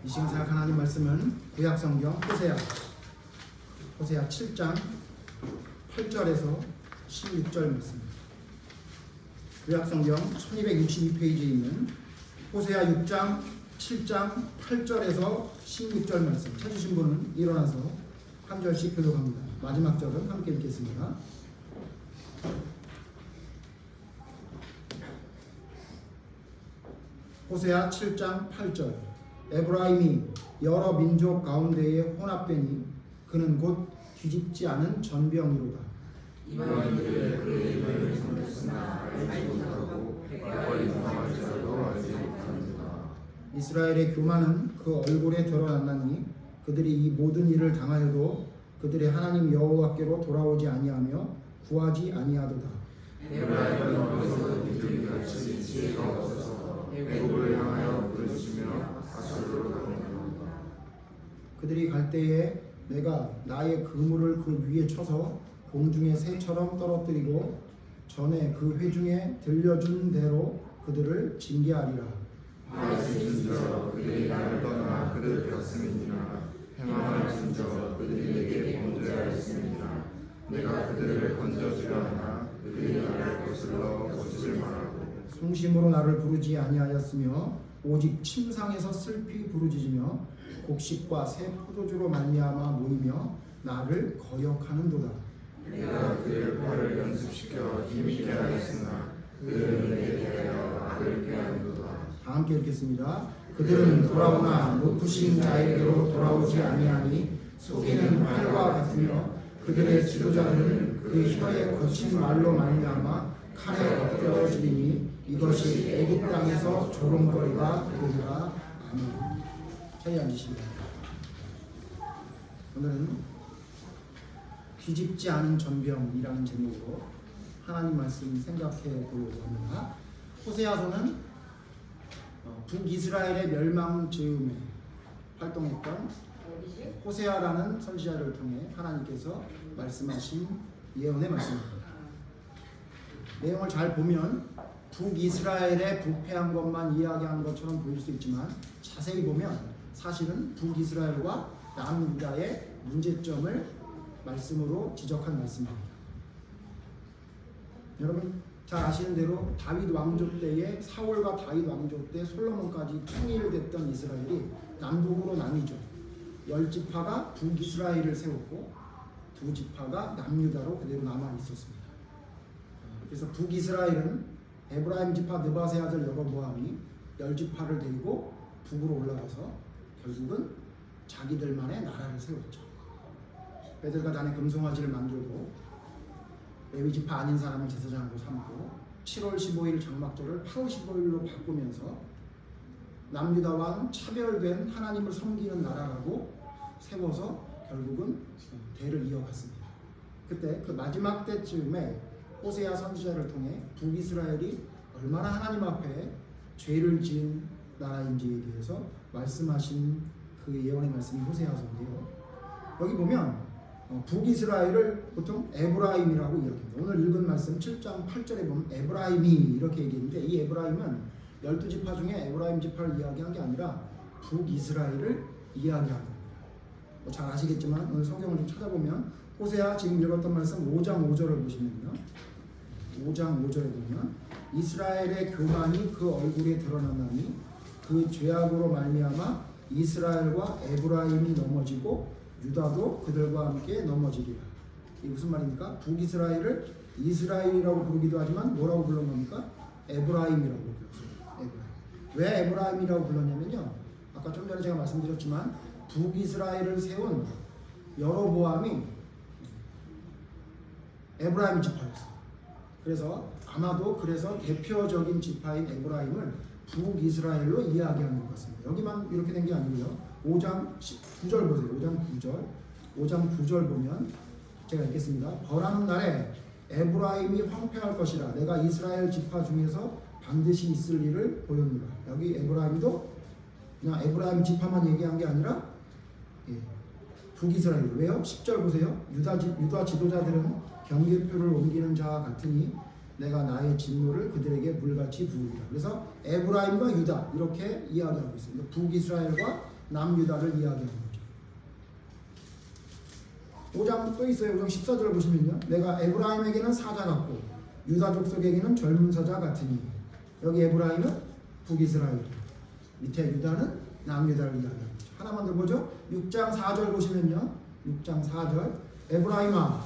이 시간 생각한 하나님 말씀은 구약성경 호세아 7장 8절에서 16절 말씀입니다. 구약성경 1262페이지에 있는 호세아 6장 7장 8절에서 16절 말씀 찾으신 분은 일어나서 한 절씩 교독합니다. 마지막 절은 함께 읽겠습니다. 호세아 7장 8절 에브라임이 여러 민족 가운데에 혼합되니 그는 곧 뒤집지 않은 전병이로다. 이방인들의 그의 이름을 섬겼으나 알지 못하고 백과 인정할지라도 알지 못하는도다. 이스라엘의 교만은 그 얼굴에 드러났나니 그들이 이 모든 일을 당하여도 그들의 하나님 여호와께로 돌아오지 아니하며 구하지 아니하도다. 에브라임은 어려서 그들이 같이 지혜가 없어서 애굽을 향하여 부르짖으며 아수르로 가는도다. 그들이 갈 때에 내가 나의 그물을 그 위에 쳐서 공중의 새처럼 떨어뜨리고 전에 그 회중에 들려준 대로 그들을 징계하리라. 말씀인저 그들이 나를 떠나 그를 폈음이니라. 행함할진저 그들이 내게 범죄하였음이니라. 내가 그들을 건져주려 하나 그들이 나를 거슬러 거짓을 말하고 중심으로 나를 부르지 아니하였으며 오직 침상에서 슬피 부르짖으며 곡식과 새 포도주로 말미암아 모이며 나를 거역하는도다. 내가 그의 팔을 연습시켜 힘있게 하였으나 그들은 내게 대하여 악을 꾀하는도다. 다 함께 읽겠습니다. 그들은 돌아오나 높으신 자에게로 돌아오지 아니하니 속이는 활과 같으며 그들의 지도자들은 그 혀에 거친 말로 말미암아 칼에 엎드려지리니 이것이 애굽 땅에서 조롱거리가 되리라. 아멘. 자리에 앉으십니다. 오늘은 뒤집지 않은 전병이라는 제목으로 하나님 말씀 생각해 보려고 합니다. 호세아서는 북이스라엘의 멸망 즈음에 활동했던 호세아라는 선지자를 통해 하나님께서 말씀하신 예언의 말씀입니다. 내용을 잘 보면 북이스라엘의 부패한 것만 이야기한 것처럼 보일 수 있지만 자세히 보면 사실은 북이스라엘과 남유다의 문제점을 말씀으로 지적한 말씀입니다. 여러분 잘 아시는 대로 다윗 왕조 때에 사울과 다윗 왕조 때 솔로몬까지 통일됐던 이스라엘이 남북으로 나뉘죠. 10지파가 북이스라엘을 세웠고 2지파가 남유다로 그대로 남아 있었습니다. 그래서 북이스라엘은 에브라임 지파 느밧의 아들 여로보암이 10지파를 데리고 북으로 올라가서 결국은 자기들만의 나라를 세웠죠. 베들과 단의 금송아지를 만들고 레위 지파 아닌 사람을 제사장으로 삼고 7월 15일 장막절을 8월 15일로 바꾸면서 남유다와는 차별된 하나님을 섬기는 나라라고 세워서 결국은 대를 이어갔습니다. 그때 그 마지막 때쯤에 호세아 선지자를 통해 북이스라엘이 얼마나 하나님 앞에 죄를 지은 나라인지에 대해서 말씀하신 그 예언의 말씀이 호세아서인데요. 여기 보면 북이스라엘을 보통 에브라임이라고 이야기합니다. 오늘 읽은 말씀 7장 8절에 보면 에브라임이 이렇게 얘기했는데 이 에브라임은 12지파 중에 에브라임 지파를 이야기한 게 아니라 북이스라엘을 이야기한 겁니다. 잘 아시겠지만 오늘 성경을 좀 찾아보면 호세아 지금 읽었던 말씀 5장 5절을 보시면요. 5장 5절에 보면 이스라엘의 교만이 그 얼굴에 드러나나니 그 죄악으로 말미암아 이스라엘과 에브라임이 넘어지고 유다도 그들과 함께 넘어지리라. 이게 무슨 말입니까? 북이스라엘을 이스라엘이라고 부르기도 하지만 뭐라고 불렀는 겁니까? 에브라임이라고 불렀어요. 에브라임. 왜 에브라임이라고 불렀냐면요. 아까 좀 전에 제가 말씀드렸지만 북이스라엘을 세운 여로보암이 에브라임 지파였어요. 그래서 아마도 그래서 대표적인 지파인 에브라임을 북이스라엘로 이야기하는 것 같습니다. 여기만 이렇게 된 게 아니고요. 5장 9절 보세요. 5장 9절 보면 제가 읽겠습니다. 벌하는 날에 에브라임이 황폐할 것이라 내가 이스라엘 지파 중에서 반드시 있을 일을 보였노라. 여기 에브라임도 그냥 에브라임 지파만 얘기한 게 아니라 북이스라엘. 왜요? 10절 보세요. 유다 지도자들은 경계표를 옮기는 자와 같으니 내가 나의 진노를 그들에게 물같이 부으리라. 그래서 에브라임과 유다 이렇게 이야기하고 있습니다. 북이스라엘과 남유다를 이야기하는 거죠. 5장 또 있어요. 5장 14절 보시면요. 내가 에브라임에게는 사자 같고 유다 족속에게는 젊은 사자 같으니. 여기 에브라임은 북이스라엘, 밑에 유다는 남유다를 이야기하는 거죠. 하나만 더 보죠. 6장 4절 보시면요. 6장 4절 에브라임아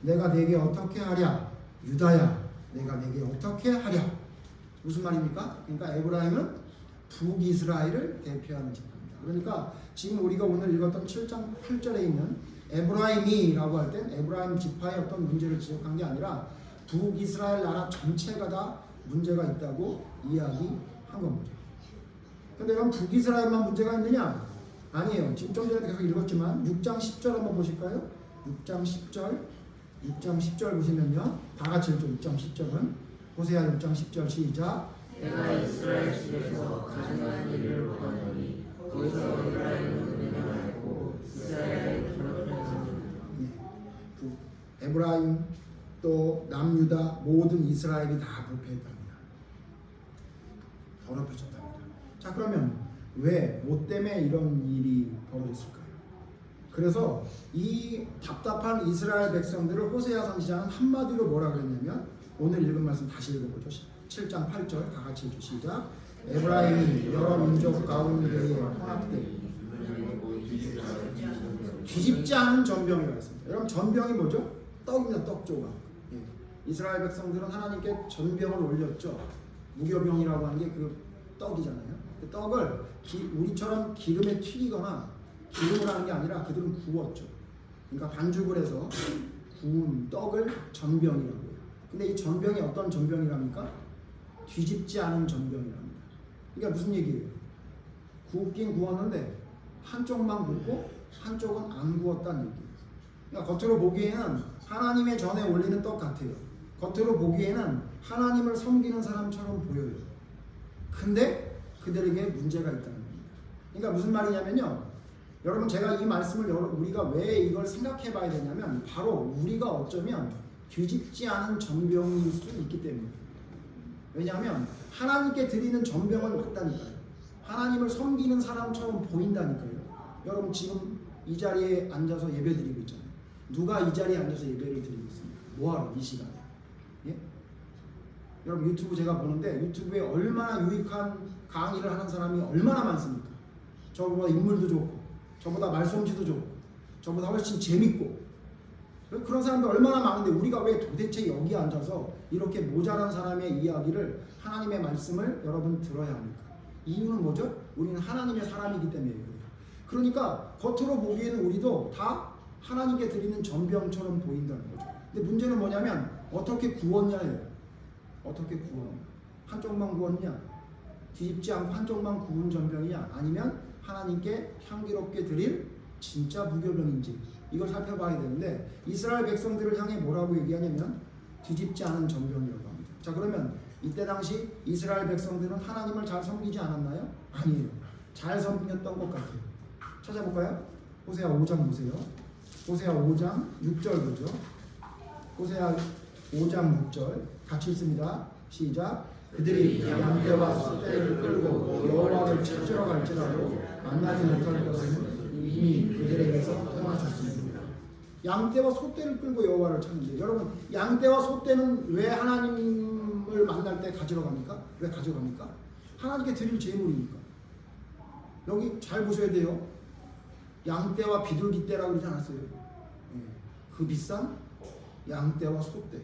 내가 내게 어떻게 하랴. 유다야 내가 내게 어떻게 하랴. 무슨 말입니까? 그러니까 에브라임은 북이스라엘을 대표하는 지파입니다. 그러니까 지금 우리가 오늘 읽었던 7장 8절에 있는 에브라임이라고 할 땐 에브라임 지파의 어떤 문제를 지적한 게 아니라 북이스라엘 나라 전체가 다 문제가 있다고 이야기한 겁니다. 근데 그럼 북이스라엘만 문제가 있느냐? 아니에요. 지금 좀 전에 계속 읽었지만 6장 10절 한번 보실까요? 6장 10절 보시면요. 다 같이 읽죠. 6장 10절은 호세아 6장 10절 시작. 내가 이스라엘 집에서 가증한 일을 보았더니 거기서 에브라임은 은혜가 많고 이스라엘은 더럽혀졌습니다. 에브라임 또 남유다 모든 이스라엘이 다 부패했답니다. 더럽혀졌답니다. 자 그러면 왜 뭐 때문에 이런 일이 벌어졌을까요? 그래서 이 답답한 이스라엘 백성들을 호세아 선지자는 한마디로 뭐라 그랬냐면 오늘 읽은 말씀 다시 읽어보죠. 7장 8절 다 같이 읽죠. 시작. 에브라임이 여러 민족 가운데에 혼합되 뒤집지 않은 전병이라고 했습니다. 여러분 전병이 뭐죠? 떡입니다. 떡 조각. 이스라엘 백성들은 하나님께 전병을 올렸죠. 무교병이라고 하는 게 그 떡이잖아요. 그 떡을 우리처럼 기름에 튀기거나 기름을 하는 게 아니라 그들은 구웠죠. 그러니까 반죽을 해서 구운 떡을 전병이라고 해요. 근데 이 전병이 어떤 전병이랍니까? 뒤집지 않은 전병이랍니다. 그러니까 무슨 얘기예요? 굽긴 구웠는데 한쪽만 굽고 한쪽은 안 구웠다는 얘기예요. 그러니까 겉으로 보기에는 하나님의 전에 올리는 떡 같아요. 겉으로 보기에는 하나님을 섬기는 사람처럼 보여요. 근데 그들에게 문제가 있다는 겁니다. 그러니까 무슨 말이냐면요. 여러분 제가 이 말씀을 우리가 왜 이걸 생각해 봐야 되냐면 바로 우리가 어쩌면 뒤집지 않은 전병일 수 있기 때문이에요. 왜냐하면 하나님께 드리는 전병은 맞다니까요. 하나님을 섬기는 사람처럼 보인다니까요. 여러분 지금 이 자리에 앉아서 예배 드리고 있잖아요. 누가 이 자리에 앉아서 예배를 드리고 있습니까? 뭐하러 이 시간에? 예? 여러분 유튜브 제가 보는데 유튜브에 얼마나 유익한 강의를 하는 사람이 얼마나 많습니까? 저보다 인물도 좋고 저보다 말솜씨도 좋고 저보다 훨씬 재밌고 그런 사람들 얼마나 많은데 우리가 왜 도대체 여기 앉아서 이렇게 모자란 사람의 이야기를 하나님의 말씀을 여러분 들어야 합니까? 이유는 뭐죠? 우리는 하나님의 사람이기 때문이에요. 그러니까 겉으로 보기에는 우리도 다 하나님께 드리는 전병처럼 보인다는 거죠. 근데 문제는 뭐냐면 어떻게 구웠냐예요. 어떻게 구웠냐? 한쪽만 구웠냐? 뒤집지 않고 한쪽만 구운 전병이냐? 아니면 하나님께 향기롭게 드릴 진짜 무교병인지 이걸 살펴봐야 되는데 이스라엘 백성들을 향해 뭐라고 얘기하냐면 뒤집지 않은 전병이라고 합니다. 자 그러면 이때 당시 이스라엘 백성들은 하나님을 잘 섬기지 않았나요? 아니에요. 잘 섬겼던 것 같아요. 찾아볼까요? 호세아 5장 보세요. 호세아 5장 6절 보죠. 호세아 5장 6절 같이 읽습니다. 시작. 그들이 양떼와 소떼를 끌고 여호와를 찾으러 갈지라도 만나지 못할 것은 이미 그들에게서 떠나셨습니다. 양떼와 소떼를 끌고 여호와를 찾는데 여러분 양떼와 소떼는 왜 하나님을 만날 때 가지러 갑니까? 왜 가져갑니까? 하나님께 드릴 제물이니까. 여기 잘 보셔야 돼요. 양떼와 비둘기떼라고 그러지 않았어요? 그 비싼 양떼와 소떼.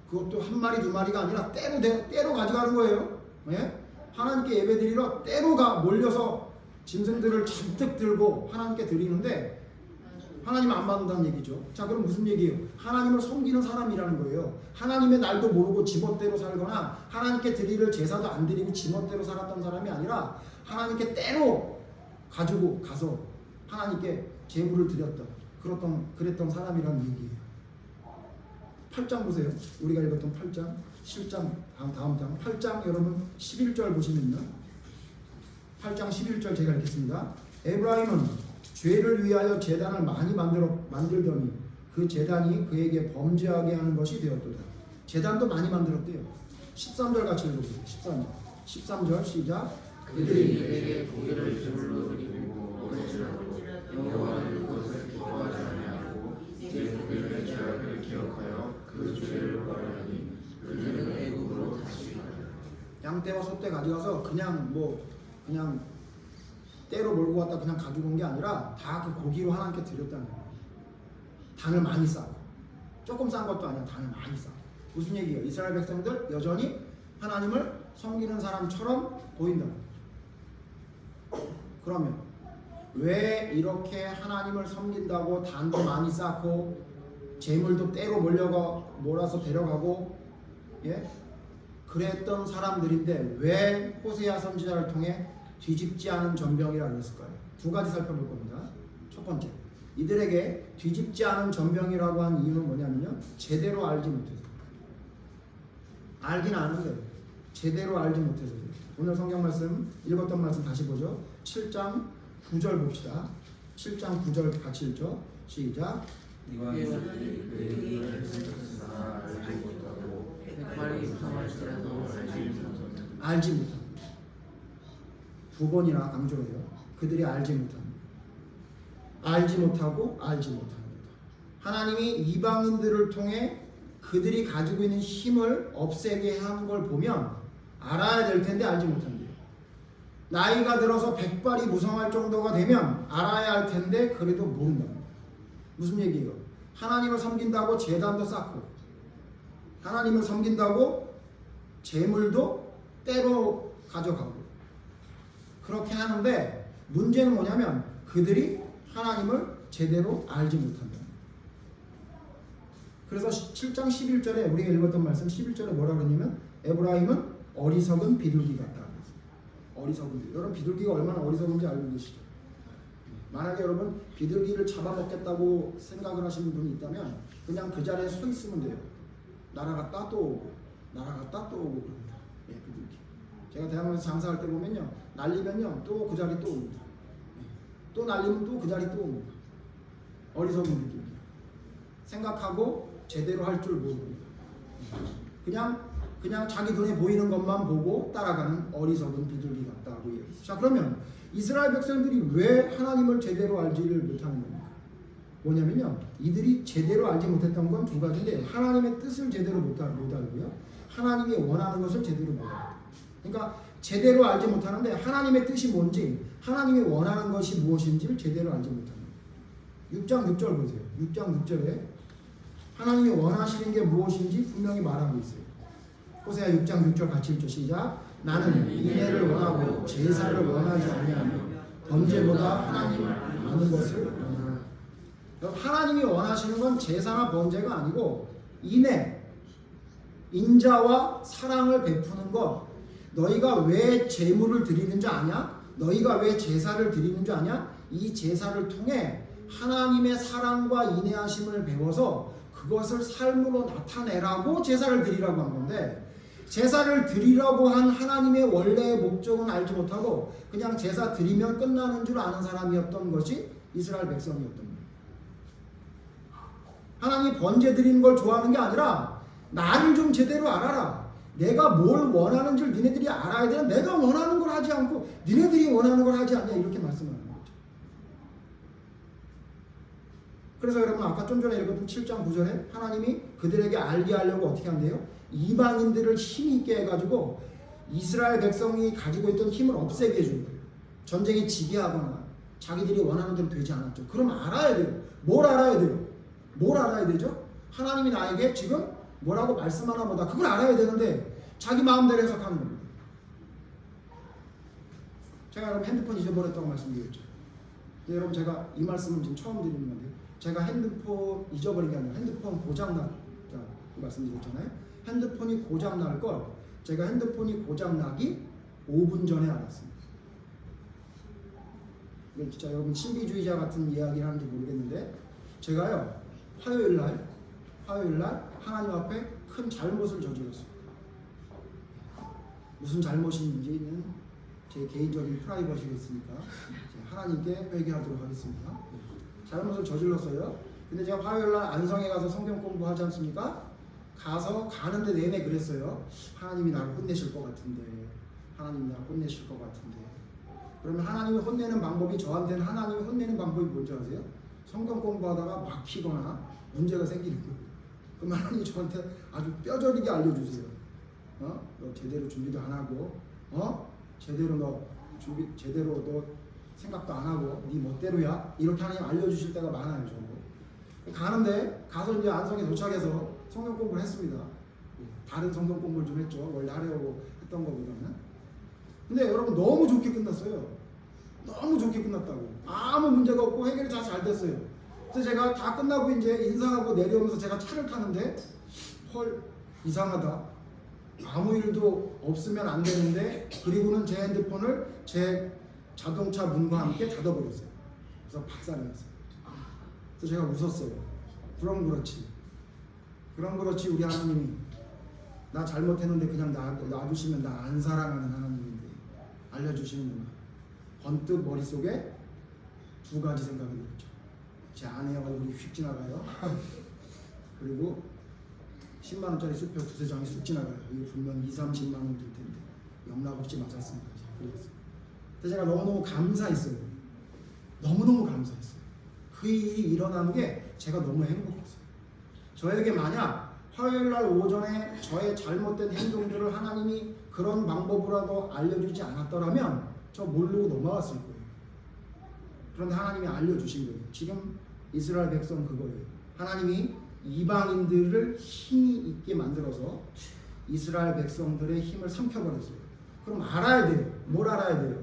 그것도 한 마리 두 마리가 아니라 때로 가져가는 거예요. 예? 하나님께 예배드리러 때로 몰려서 짐승들을 잔뜩 들고 하나님께 드리는데 하나님 안 받는다는 얘기죠. 자 그럼 무슨 얘기예요? 하나님을 섬기는 사람이라는 거예요. 하나님의 날도 모르고 지멋대로 살거나 하나님께 드릴 제사도 안 드리고 지멋대로 살았던 사람이 아니라 하나님께 때로 가지고 가서 하나님께 제물을 드렸던 그랬던 사람이라는 얘기예요. 8장 보세요. 우리가 읽었던 8장 7장 다음 장 8장 여러분 11절 보시면요. 8장 11절 제가 읽겠습니다. 에브라임은 죄를 위하여 제단을 많이 만들더니 그 제단이 그에게 범죄하게 하는 것이 되었도다. 제단도 많이 만들었대요. 13절 같이 읽어보세요. 13절 시작. 그들이 내게 고기를 제물로 드리고 양떼와 소떼 가져가서 그냥 때로 몰고 갔다 그냥 가지고 온 게 아니라 다 그 고기로 하나님께 드렸다는 거예요. 단을 많이 쌓고, 조금 싼 것도 아니야. 단을 많이 쌓고. 무슨 얘기예요? 이스라엘 백성들 여전히 하나님을 섬기는 사람처럼 보인다는 거죠. 그러면 왜 이렇게 하나님을 섬긴다고 단도 많이 쌓고 재물도 때로 몰아서 데려가고, 예? 그랬던 사람들인데 왜 호세아 선지자를 통해 뒤집지 않은 전병이라고 했을까요? 두 가지 살펴볼 겁니다. 첫 번째, 이들에게 뒤집지 않은 전병이라고 한 이유는 뭐냐면요, 제대로 알지 못해서. 알긴 아는데 제대로 알지 못해서. 오늘 성경 말씀 읽었던 말씀 다시 보죠. 7장 9절 봅시다. 7장 9절 같이 읽죠. 시작. 이방인들이 그의 이름을 생각하나 알지 못하고 백발이 무성할지라도 알지 못합니다. 두 번이나 강조해요. 그들이 알지 못합니다. 알지 못하고 알지 못합니다. 하나님이 이방인들을 통해 그들이 가지고 있는 힘을 없애게 하는 걸 보면 알아야 될 텐데 알지 못합니다. 나이가 들어서 백발이 무성할 정도가 되면 알아야 할 텐데 그래도 모른다. 무슨 얘기예요? 하나님을 섬긴다고 제단도 쌓고, 하나님을 섬긴다고 재물도 때로 가져가고, 그렇게 하는데 문제는 뭐냐면 그들이 하나님을 제대로 알지 못한다. 그래서 7장 11절에 우리가 읽었던 말씀 11절에 뭐라 그러냐면 에브라임은 어리석은 비둘기 같다. 어리석은 비둘기. 여러분 비둘기가 얼마나 어리석은지 알고 계시죠? 만약에 여러분 비둘기를 잡아먹겠다고 생각을 하시는 분이 있다면 그냥 그 자리에 서 있으면 돼요. 날아갔다 또 오고 날아갔다 또 오고 그럽니다. 예, 비둘기. 제가 대학원에서 장사할 때 보면요, 날리면요 또 그 자리 또 옵니다. 또 날리면 또 그 자리 또 옵니다. 어리석은 비둘기. 생각하고 제대로 할 줄 모릅니다. 그냥 자기 눈에 보이는 것만 보고 따라가는 어리석은 비둘기 같다고 얘기했어요. 자, 그러면 이스라엘 백성들이 왜 하나님을 제대로 알지를 못하는 겁니까? 뭐냐면요, 이들이 제대로 알지 못했던 건 두 가지인데 하나님의 뜻을 제대로 못 알고요, 하나님이 원하는 것을 제대로 못 알고. 그러니까 제대로 알지 못하는데 하나님의 뜻이 뭔지, 하나님이 원하는 것이 무엇인지를 제대로 알지 못합니다. 6장 6절 보세요. 6장 6절에 하나님이 원하시는 게 무엇인지 분명히 말하고 있어요. 호세아 6장 6절 같이 읽죠. 시작. 나는 인애를 원하고 제사를 원하지 아니하며 번제보다 하나님을 아는 것을 원하노라. 하나님이 원하시는 건 제사나 번제가 아니고 인애, 인자와 사랑을 베푸는 것. 너희가 왜 제물을 드리는 줄 아냐? 너희가 왜 제사를 드리는 줄 아냐? 이 제사를 통해 하나님의 사랑과 인애하심을 배워서 그것을 삶으로 나타내라고 제사를 드리라고 한 건데, 제사를 드리라고 한 하나님의 원래의 목적은 알지 못하고 그냥 제사 드리면 끝나는 줄 아는 사람이었던 것이 이스라엘 백성이었던 거예요. 하나님이 번제 드리는 걸 좋아하는 게 아니라 나를 좀 제대로 알아라. 내가 뭘 원하는지를 니네들이 알아야 되는, 내가 원하는 걸 하지 않고 니네들이 원하는 걸 하지 않냐, 이렇게 말씀하는 거죠. 그래서 여러분 아까 좀 전에 읽었던 7장 9절에 하나님이 그들에게 알게 하려고 어떻게 한대요? 이방인들을 힘있게 해가지고 이스라엘 백성이 가지고 있던 힘을 없애게 해준 거예요. 전쟁에 지게 하거나 자기들이 원하는 대로 되지 않았죠. 그럼 알아야 돼요. 뭘 알아야 돼요? 뭘 알아야 되죠? 하나님이 나에게 지금 뭐라고 말씀하나 보다. 그걸 알아야 되는데 자기 마음대로 해석하는 겁니다. 제가 여러분 핸드폰 잊어버렸다고 말씀드렸죠. 근데 여러분 제가 이 말씀은 지금 처음 드리는 건데, 제가 핸드폰 잊어버린 게 아니라 핸드폰 고장났다고 말씀드렸잖아요. 핸드폰이 고장날 걸 제가 핸드폰이 고장나기 5분 전에 알았습니다. 이게 진짜 여러분 신비주의자 같은 이야기를 하는지 모르겠는데, 제가요 화요일날 하나님 앞에 큰 잘못을 저질렀습니다. 무슨 잘못인지는 제 개인적인 프라이버시가 있으니까 하나님께 회개하도록 하겠습니다. 잘못을 저질렀어요. 근데 제가 화요일날 안성에 가서 성경 공부하지 않습니까? 가는데 내내 그랬어요. 하나님이 나를 혼내실 것 같은데, 하나님이 나를 혼내실 것 같은데. 그러면 하나님이 혼내는 방법이, 저한테는 하나님이 혼내는 방법이 뭔지 아세요? 성경 공부하다가 막히거나 문제가 생기는 거예요. 그럼 하나님이 저한테 아주 뼈저리게 알려주세요. 너 제대로 준비도 안 하고, 제대로 너 생각도 안 하고 네 멋대로야. 이렇게 하나님 알려주실 때가 많아요. 저도 가는데 가서 이제 안성에 도착해서 성경 공부를 했습니다. 다른 성경 공부를 좀 했죠. 원래 하려고 했던 것보다는. 근데 여러분 너무 좋게 끝났어요. 너무 좋게 끝났다고. 아무 문제가 없고 해결이 다 잘 됐어요. 그래서 제가 다 끝나고 이제 인사하고 내려오면서 제가 차를 타는데 헐 이상하다. 아무 일도 없으면 안 되는데 그리고는 제 핸드폰을 제 자동차 문과 함께 닫아버렸어요. 그래서 박살났어요. 그래서 제가 웃었어요. 그럼 그렇지 우리 하나님이 나 잘못했는데 그냥 놔두시면 나 안 사랑하는 하나님인데 알려주시는구나. 번뜩 머릿속에 두 가지 생각이 들었죠. 제 아내와 우리 휙 지나가요. 그리고 10만 원짜리 수표 두세 장이 쑥 지나가요. 이거 분명 2-30만 원 들 텐데 영락 없이 맞았습니다. 그랬어요. 그래서 제가 너무너무 감사했어요. 너무너무 감사했어요. 그 일이 일어나는 게 제가 너무 행복했어요. 저에게 만약 화요일날 오전에 저의 잘못된 행동들을 하나님이 그런 방법으로라도 알려주지 않았더라면 저 모르고 넘어갔을 거예요. 그런데 하나님이 알려주신 거예요. 지금 이스라엘 백성 그거예요. 하나님이 이방인들을 힘이 있게 만들어서 이스라엘 백성들의 힘을 삼켜버렸어요. 그럼 알아야 돼요. 뭘 알아야 돼요?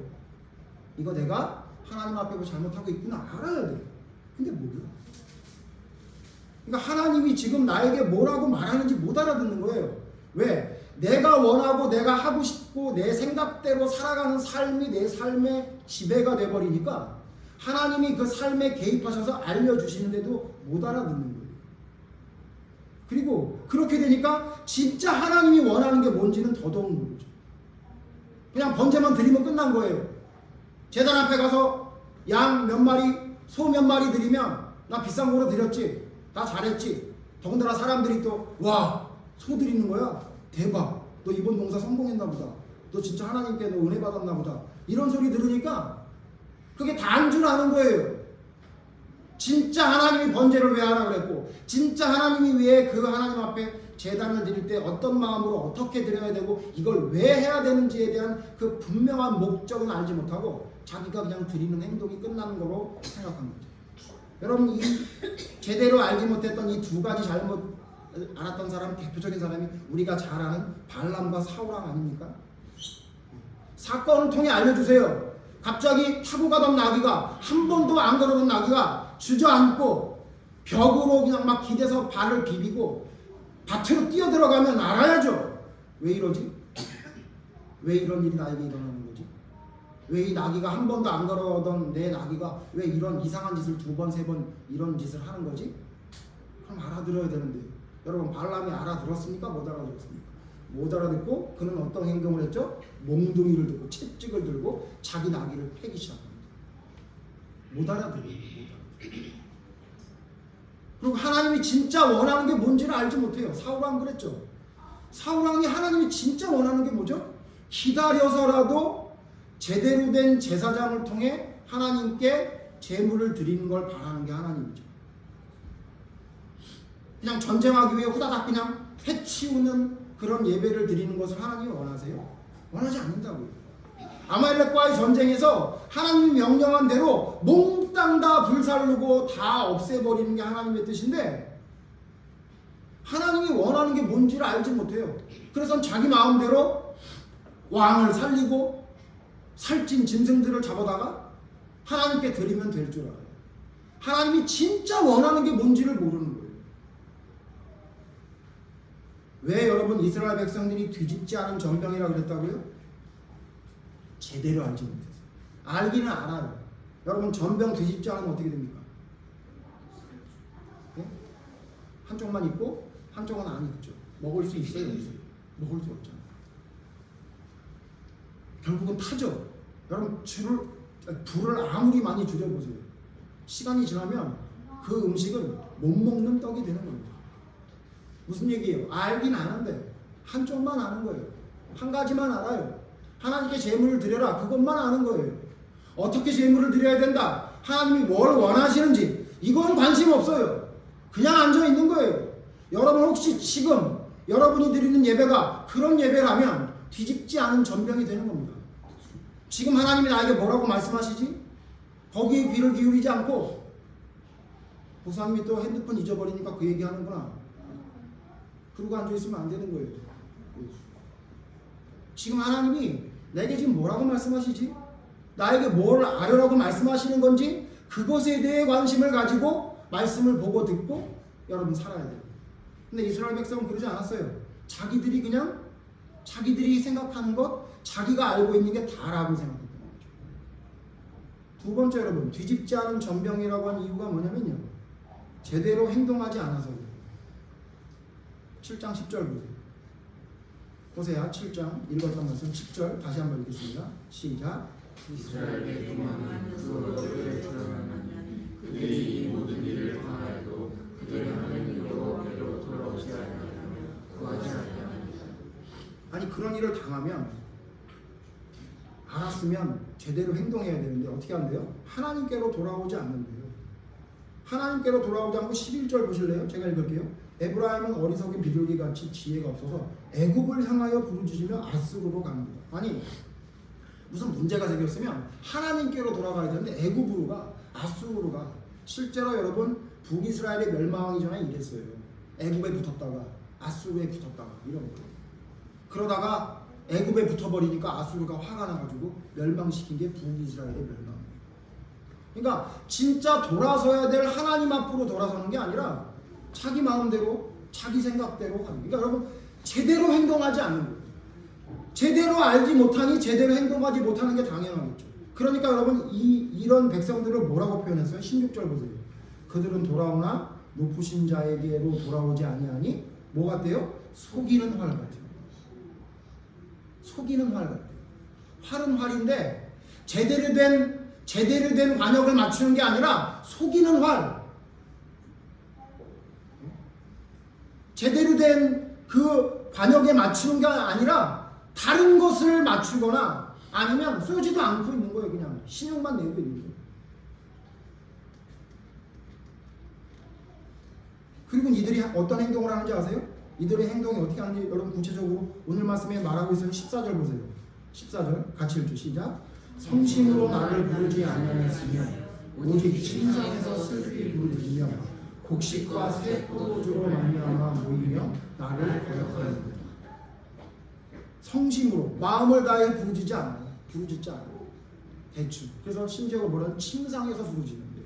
이거 내가 하나님 앞에 뭐 잘못하고 있구나 알아야 돼요. 근데 뭐예요? 그러니까 하나님이 지금 나에게 뭐라고 말하는지 못 알아듣는 거예요. 왜? 내가 원하고 내가 하고 싶고 내 생각대로 살아가는 삶이 내 삶의 지배가 돼버리니까 하나님이 그 삶에 개입하셔서 알려주시는데도 못 알아듣는 거예요. 그리고 그렇게 되니까 진짜 하나님이 원하는 게 뭔지는 더더욱 모르죠. 그냥 번제만 드리면 끝난 거예요. 제단 앞에 가서 양 몇 마리, 소 몇 마리 드리면 나 비싼 거로 드렸지. 나 잘했지. 더군다나 사람들이 또 와, 소 드리는 거야? 대박. 너 이번 농사 성공했나 보다. 너 진짜 하나님께 너 은혜 받았나 보다. 이런 소리 들으니까 그게 다인 줄 아는 거예요. 진짜 하나님이 번제를 왜 하라고 그랬고 진짜 하나님이 왜 그 하나님 앞에 제단을 드릴 때 어떤 마음으로 어떻게 드려야 되고 이걸 왜 해야 되는지에 대한 그 분명한 목적은 알지 못하고 자기가 그냥 드리는 행동이 끝나는 거로 생각한 거죠. 여러분 이 제대로 알지 못했던 이 두 가지 잘못 알았던 사람 대표적인 사람이 우리가 잘 아는 발람과 사울왕 아닙니까? 사건을 통해 알려주세요. 갑자기 타고 가던 나귀가 한 번도 안 걸어본 나귀가 주저앉고 벽으로 그냥 막 기대서 발을 비비고 밭으로 뛰어들어가면 알아야죠. 왜 이러지? 왜 이런 일이 나에게 일어나는 거지? 왜 이 나귀가 한 번도 안 걸어오던 내 나귀가 왜 이런 이상한 짓을 두 번, 세 번 이런 짓을 하는 거지? 그럼 알아들어야 되는데 여러분 발람이 알아들었습니까? 못 알아들었습니까? 못 알아듣고 그는 어떤 행동을 했죠? 몽둥이를 들고 채찍을 들고 자기 나귀를 패기 시작합니다. 못 알아들어요. 그리고 하나님이 진짜 원하는 게 뭔지를 알지 못해요. 사울왕 그랬죠. 사울왕이 하나님이 진짜 원하는 게 뭐죠? 기다려서라도 제대로 된 제사장을 통해 하나님께 제물을 드리는 걸 바라는 게 하나님이죠. 그냥 전쟁하기 위해 후다닥 그냥 해치우는 그런 예배를 드리는 것을 하나님이 원하세요? 원하지 않는다고요. 아말렉과의 전쟁에서 하나님이 명령한 대로 몽땅 다 불살르고 다 없애버리는 게 하나님의 뜻인데 하나님이 원하는 게 뭔지를 알지 못해요. 그래서 자기 마음대로 왕을 살리고 살찐 짐승들을 잡아다가 하나님께 드리면 될 줄 알아요. 하나님이 진짜 원하는 게 뭔지를 모르는 거예요. 왜 여러분 이스라엘 백성들이 뒤집지 않은 전병이라고 그랬다고요? 제대로 알지 못해서. 알기는 알아요. 여러분 전병 뒤집지 않으면 어떻게 됩니까? 네? 한쪽만 입고 한쪽은 안 입죠. 먹을 수 있어요? 없어요? 먹을 수 없잖아요. 결국은 타죠. 여러분 불을 아무리 많이 줄여보세요. 시간이 지나면 그 음식은 못 먹는 떡이 되는 겁니다. 무슨 얘기예요? 알긴 아는데 한쪽만 아는 거예요. 한 가지만 알아요. 하나님께 제물을 드려라. 그것만 아는 거예요. 어떻게 제물을 드려야 된다. 하나님이 뭘 원하시는지 이건 관심 없어요. 그냥 앉아 있는 거예요. 여러분 혹시 지금 여러분이 드리는 예배가 그런 예배라면 뒤집지 않은 전병이 되는 겁니다. 지금 하나님이 나에게 뭐라고 말씀하시지? 거기에 귀를 기울이지 않고 보사님이 또 핸드폰 잊어버리니까 그 얘기하는구나. 그러고 앉아있으면 안 되는 거예요. 지금 하나님이 내게 지금 뭐라고 말씀하시지? 나에게 뭘 알으라고 말씀하시는 건지 그것에 대해 관심을 가지고 말씀을 보고 듣고 여러분 살아야 돼요. 근데 이스라엘 백성은 그러지 않았어요. 자기들이 그냥 자기들이 생각하는 것, 자기가 알고 있는 게 다라고 생각했던 거죠. 두 번째 여러분, 뒤집지 않은 전병이라고 한 이유가 뭐냐면요. 제대로 행동하지 않아서요. 7장 10절 보세요. 호세아 7장 읽었던 말씀 10절 다시 한번 읽겠습니다. 시작. 이스라엘의 교만은 그 어디를 드러나느냐. 그들이 이 모든 일을 당하여도 그들은 하나님 여호와께로 돌아오지 아니하며 구하지 아니하느니라. 아니 그런 일을 당하면 알았으면 제대로 행동해야 되는데 어떻게 한대요? 하나님께로 돌아오지 않는데요. 하나님께로 돌아오지 않고 11절 보실래요? 제가 읽을게요. 에브라임은 어리석은 비둘기같이 지혜가 없어서 애굽을 향하여 부르짖으며 아스루로 갑니다. 아니 무슨 문제가 생겼으면 하나님께로 돌아가야 되는데 애굽으로 가, 아스루로 가. 실제로 여러분 북이스라엘이 멸망하기 전에 이랬어요. 애굽에 붙었다가 아스루에 붙었다가 이런 거예요. 그러다가 애굽에 붙어버리니까 아수르가 화가 나가지고 멸망시킨 게 북이스라엘의 멸망이에요. 그러니까 진짜 돌아서야 될 하나님 앞으로 돌아서는 게 아니라 자기 마음대로 자기 생각대로 하는 거예요. 그러니까 여러분 제대로 행동하지 않는 거예요. 제대로 알지 못하니 제대로 행동하지 못하는 게 당연하겠죠. 그러니까 여러분 이런 백성들을 뭐라고 표현했어요? 16절 보세요. 그들은 돌아오나 높으신 자에게로 돌아오지 아니하니 뭐 같대요? 속이는 활 같아요. 속이는 활 같아요. 활은 활인데 제대로 된 관역을 맞추는 게 아니라 속이는 활. 제대로 된 그 관역에 맞추는 게 아니라 다른 것을 맞추거나 아니면 쏘지도 않고 있는 거예요. 그냥 신용만 내고 있는 거예요. 그리고 이들이 어떤 행동을 하는지 아세요? 이들의 행동이 어떻게 하는지 여러분 구체적으로 오늘 말씀에 말하고 있어요. 14절 보세요. 14절 같이 읽죠. 시작. 성심으로 나를 부르지 아니하였으며 오직 침상에서 슬피 부르짖으며 곡식과 새 포도주로 말미암아 모이며 나를 거역하는다. 성심으로 마음을 다해 부르짖지 않아요. 부르짖지 않아요. 대충. 그래서 심지어 뭐라는 침상에서 부르짖는데요.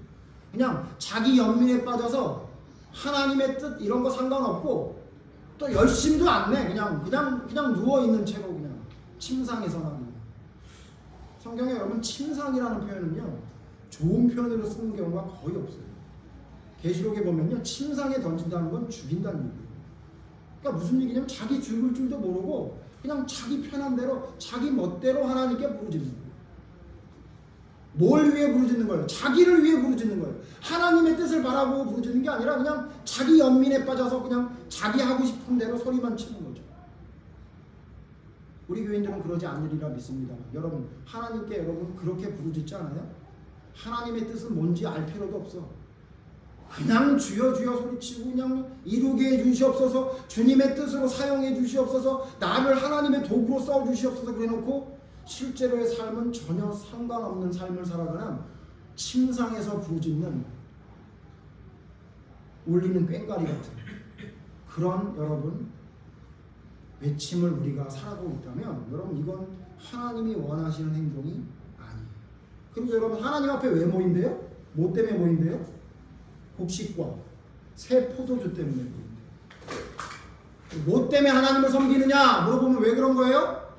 그냥 자기 연민에 빠져서 하나님의 뜻 이런 거 상관없고 또 열심도 안 내. 그냥 누워 있는 채로 그냥 침상에서만. 성경에 여러분 침상이라는 표현은요 좋은 표현으로 쓰는 경우가 거의 없어요. 계시록에 보면요 침상에 던진다는 건 죽인다는 얘기예요. 그러니까 무슨 얘기냐면 자기 죽을 줄도 모르고 그냥 자기 편한 대로 자기 멋대로 하나님께 부르짖는 거예요. 뭘 위해 부르짖는 거예요? 자기를 위해 부르짖는 거예요. 하나님의 뜻을 바라보고 부르짖는 게 아니라 그냥 자기 연민에 빠져서 그냥 자기 하고 싶은 대로 소리만 치는 거죠. 우리 교인들은 그러지 않으리라 믿습니다. 여러분 하나님께 여러분 그렇게 부르짖지 않아요? 하나님의 뜻은 뭔지 알 필요도 없어. 그냥 주여 주여 소리치고 그냥 이루게 해주시옵소서, 주님의 뜻으로 사용해 주시옵소서, 나를 하나님의 도구로 써 주시옵소서 그래놓고 실제로의 삶은 전혀 상관없는 삶을 살아가는 침상에서 부르짖는 울리는 꽹과리 같은 그런 여러분 외침을 우리가 살아가고 있다면 여러분 이건 하나님이 원하시는 행동이 아니에요. 그리고 여러분 하나님 앞에 왜 모인대요? 뭐 때문에 모인대요? 곡식과 새 포도주 때문에 모인대요. 뭐 때문에 하나님을 섬기느냐 물어보면 왜 그런 거예요?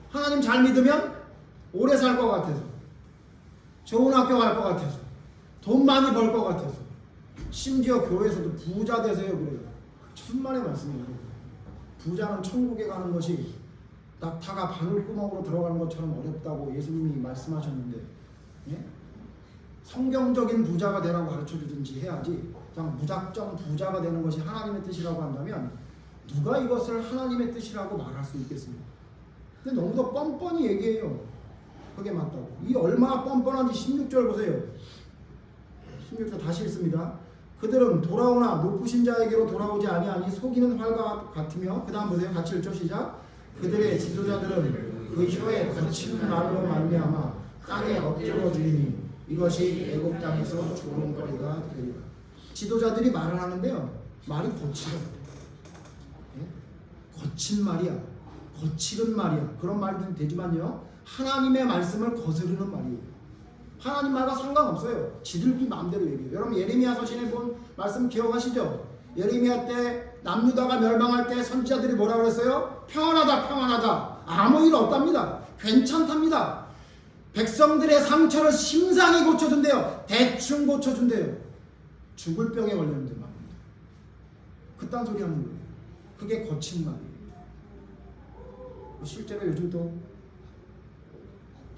하나님 잘 믿으면 오래 살 것 같아서, 좋은 학교 갈 것 같아서, 돈 많이 벌 것 같아서, 심지어 교회에서도 부자 되세요 그래요. 천만의 말씀이에요. 부자는 천국에 가는 것이 낙타가 바늘구멍으로 들어가는 것처럼 어렵다고 예수님이 말씀하셨는데, 예? 성경적인 부자가 되라고 가르쳐주든지 해야지 그냥 무작정 부자가 되는 것이 하나님의 뜻이라고 한다면 누가 이것을 하나님의 뜻이라고 말할 수 있겠습니까? 근데 너무도 뻔뻔히 얘기해요. 그게 맞다고. 이 얼마나 뻔뻔한지 16절 보세요. 16절 다시 읽습니다. 그들은 돌아오나 높으신 자에게로 돌아오지 아니하니 속이는 활과 같으며 그 다음 보세요. 같이 읽죠. 시작. 그들의 지도자들은 그 혀에 거친 말로 말미암아 땅에 엎드려 주이니 이것이 애굽 땅에서 조롱거리가 되리라. 지도자들이 말을 하는데요. 말이 거칠어. 거친 말이야. 거칠은 말이야. 그런 말도 되지만요. 하나님의 말씀을 거스르는 말이에요. 하나님 말과 상관없어요. 지들끼리 마음대로 얘기해요. 여러분 예레미야 서신에 본 말씀 기억하시죠? 예레미야 때 남유다가 멸망할 때 선지자들이 뭐라고 그랬어요? 평안하다 평안하다. 아무 일 없답니다. 괜찮답니다. 백성들의 상처를 심상히 고쳐준대요. 대충 고쳐준대요. 죽을 병에 걸렸는데 말입니다. 그딴 소리 하는 거예요. 그게 거친 말이에요. 실제로 요즘도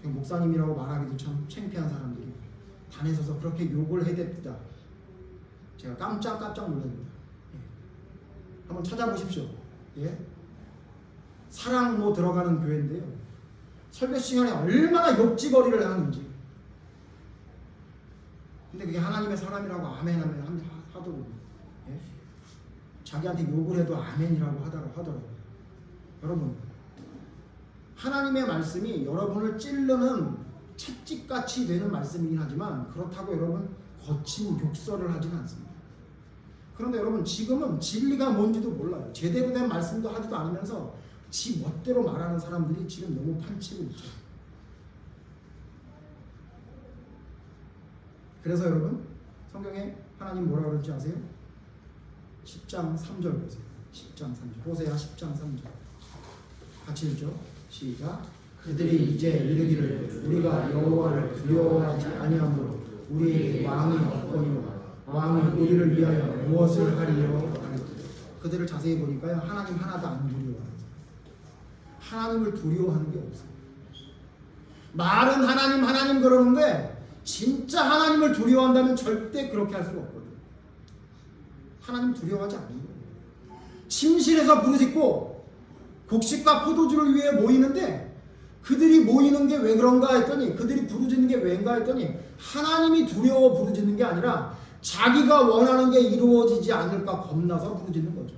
목사님이라고 말하기도 참 창피한 사람들이 단에 서서 그렇게 욕을 해댑니다. 제가 깜짝 놀랍니다. 예. 한번 찾아보십시오. 예? 사랑로 들어가는 교회인데요. 설교 시간에 얼마나 욕지거리를 하는지. 근데 그게 하나님의 사람이라고 아멘 하더라고요. 예? 자기한테 욕을 해도 아멘이라고 하더라고요. 여러분 하나님의 말씀이 여러분을 찌르는 채찍같이 되는 말씀이긴 하지만 그렇다고 여러분 거친 욕설을 하지는 않습니다. 그런데 여러분 지금은 진리가 뭔지도 몰라요. 제대로 된 말씀도 하지도 않으면서 지 멋대로 말하는 사람들이 지금 너무 판치고 있죠. 그래서 여러분 성경에 하나님 뭐라고 그러는지 아세요? 10장 3절 보세요. 10장 3절 호세아 10장 3절 같이 읽죠. 시작. 그들이 이제 이르기를 우리가 여호와를 두려워하지 아니하므로 우리에게 왕이 없거니와 왕이 우리를 위하여 무엇을 하리요? 그들을 자세히 보니까요 하나님 하나도 안 두려워하는 하나님을 두려워하는 게 없어요. 말은 하나님 그러는데 진짜 하나님을 두려워한다면 절대 그렇게 할 수가 없거든요. 하나님 두려워하지 않는 거예요. 침실에서 부르짖고 곡식과 포도주를 위해 모이는데 그들이 모이는 게 왜 그런가 했더니 그들이 부르짖는 게 왜인가 했더니 하나님이 두려워 부르짖는 게 아니라 자기가 원하는 게 이루어지지 않을까 겁나서 부르짖는 거죠.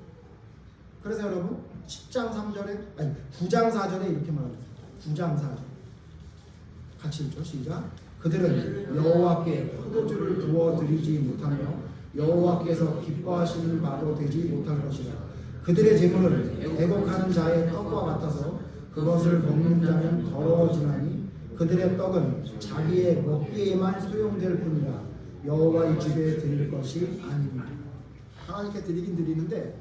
그래서 여러분 10장 3절에 아니 9장 4절에 이렇게 말합니다. 9장 4절 같이 읽죠. 시작. 그들은 여호와께 포도주를 부어드리지 못하며 여호와께서 기뻐하시는 바도 되지 못할 것이라. 그들의 재물은 애곡하는 자의 떡과 같아서 그것을 먹는 자는 더러워지나니 그들의 떡은 자기의 먹기에만 소용될 뿐이라 여호와의 집에 드릴 것이 아니니라. 하나님께 드리긴 드리는데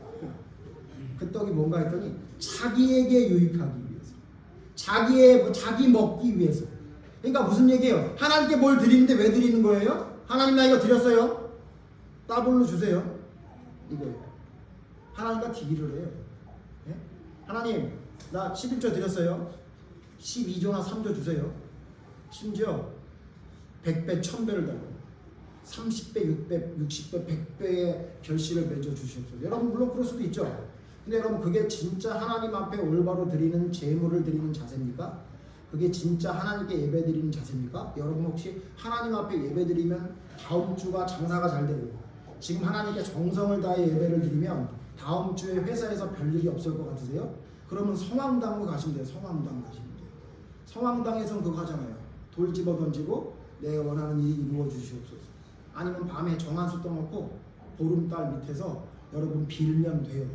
그 떡이 뭔가 했더니 자기에게 유익하기 위해서 자기 먹기 위해서. 그러니까 무슨 얘기예요? 하나님께 뭘 드리는데 왜 드리는 거예요? 하나님 나 이거 드렸어요. 따블로 주세요. 이거예요. 하나님과 딜을 해요. 예? 하나님 나 11조 드렸어요. 12조나 3조 주세요. 심지어 100배 1000배를 달라요. 30배 6배 60배 100배의 결실을 맺어 주시옵소서. 여러분 물론 그럴 수도 있죠. 근데 여러분 그게 진짜 하나님 앞에 올바로 드리는 제물을 드리는 자세입니까? 그게 진짜 하나님께 예배 드리는 자세입니까? 여러분 혹시 하나님 앞에 예배 드리면 다음 주가 장사가 잘 되고 지금 하나님께 정성을 다해 예배를 드리면 다음 주에 회사에서 별일이 없을 것 같으세요? 그러면 성황당으로 가시면 돼요. 성황당 가시면 돼요. 성황당에서는 그거 하잖아요. 돌 집어 던지고 내 원하는 일이 이루어 주시옵소서. 아니면 밤에 정한수 떠놓고 보름달 밑에서 여러분 빌면 돼요.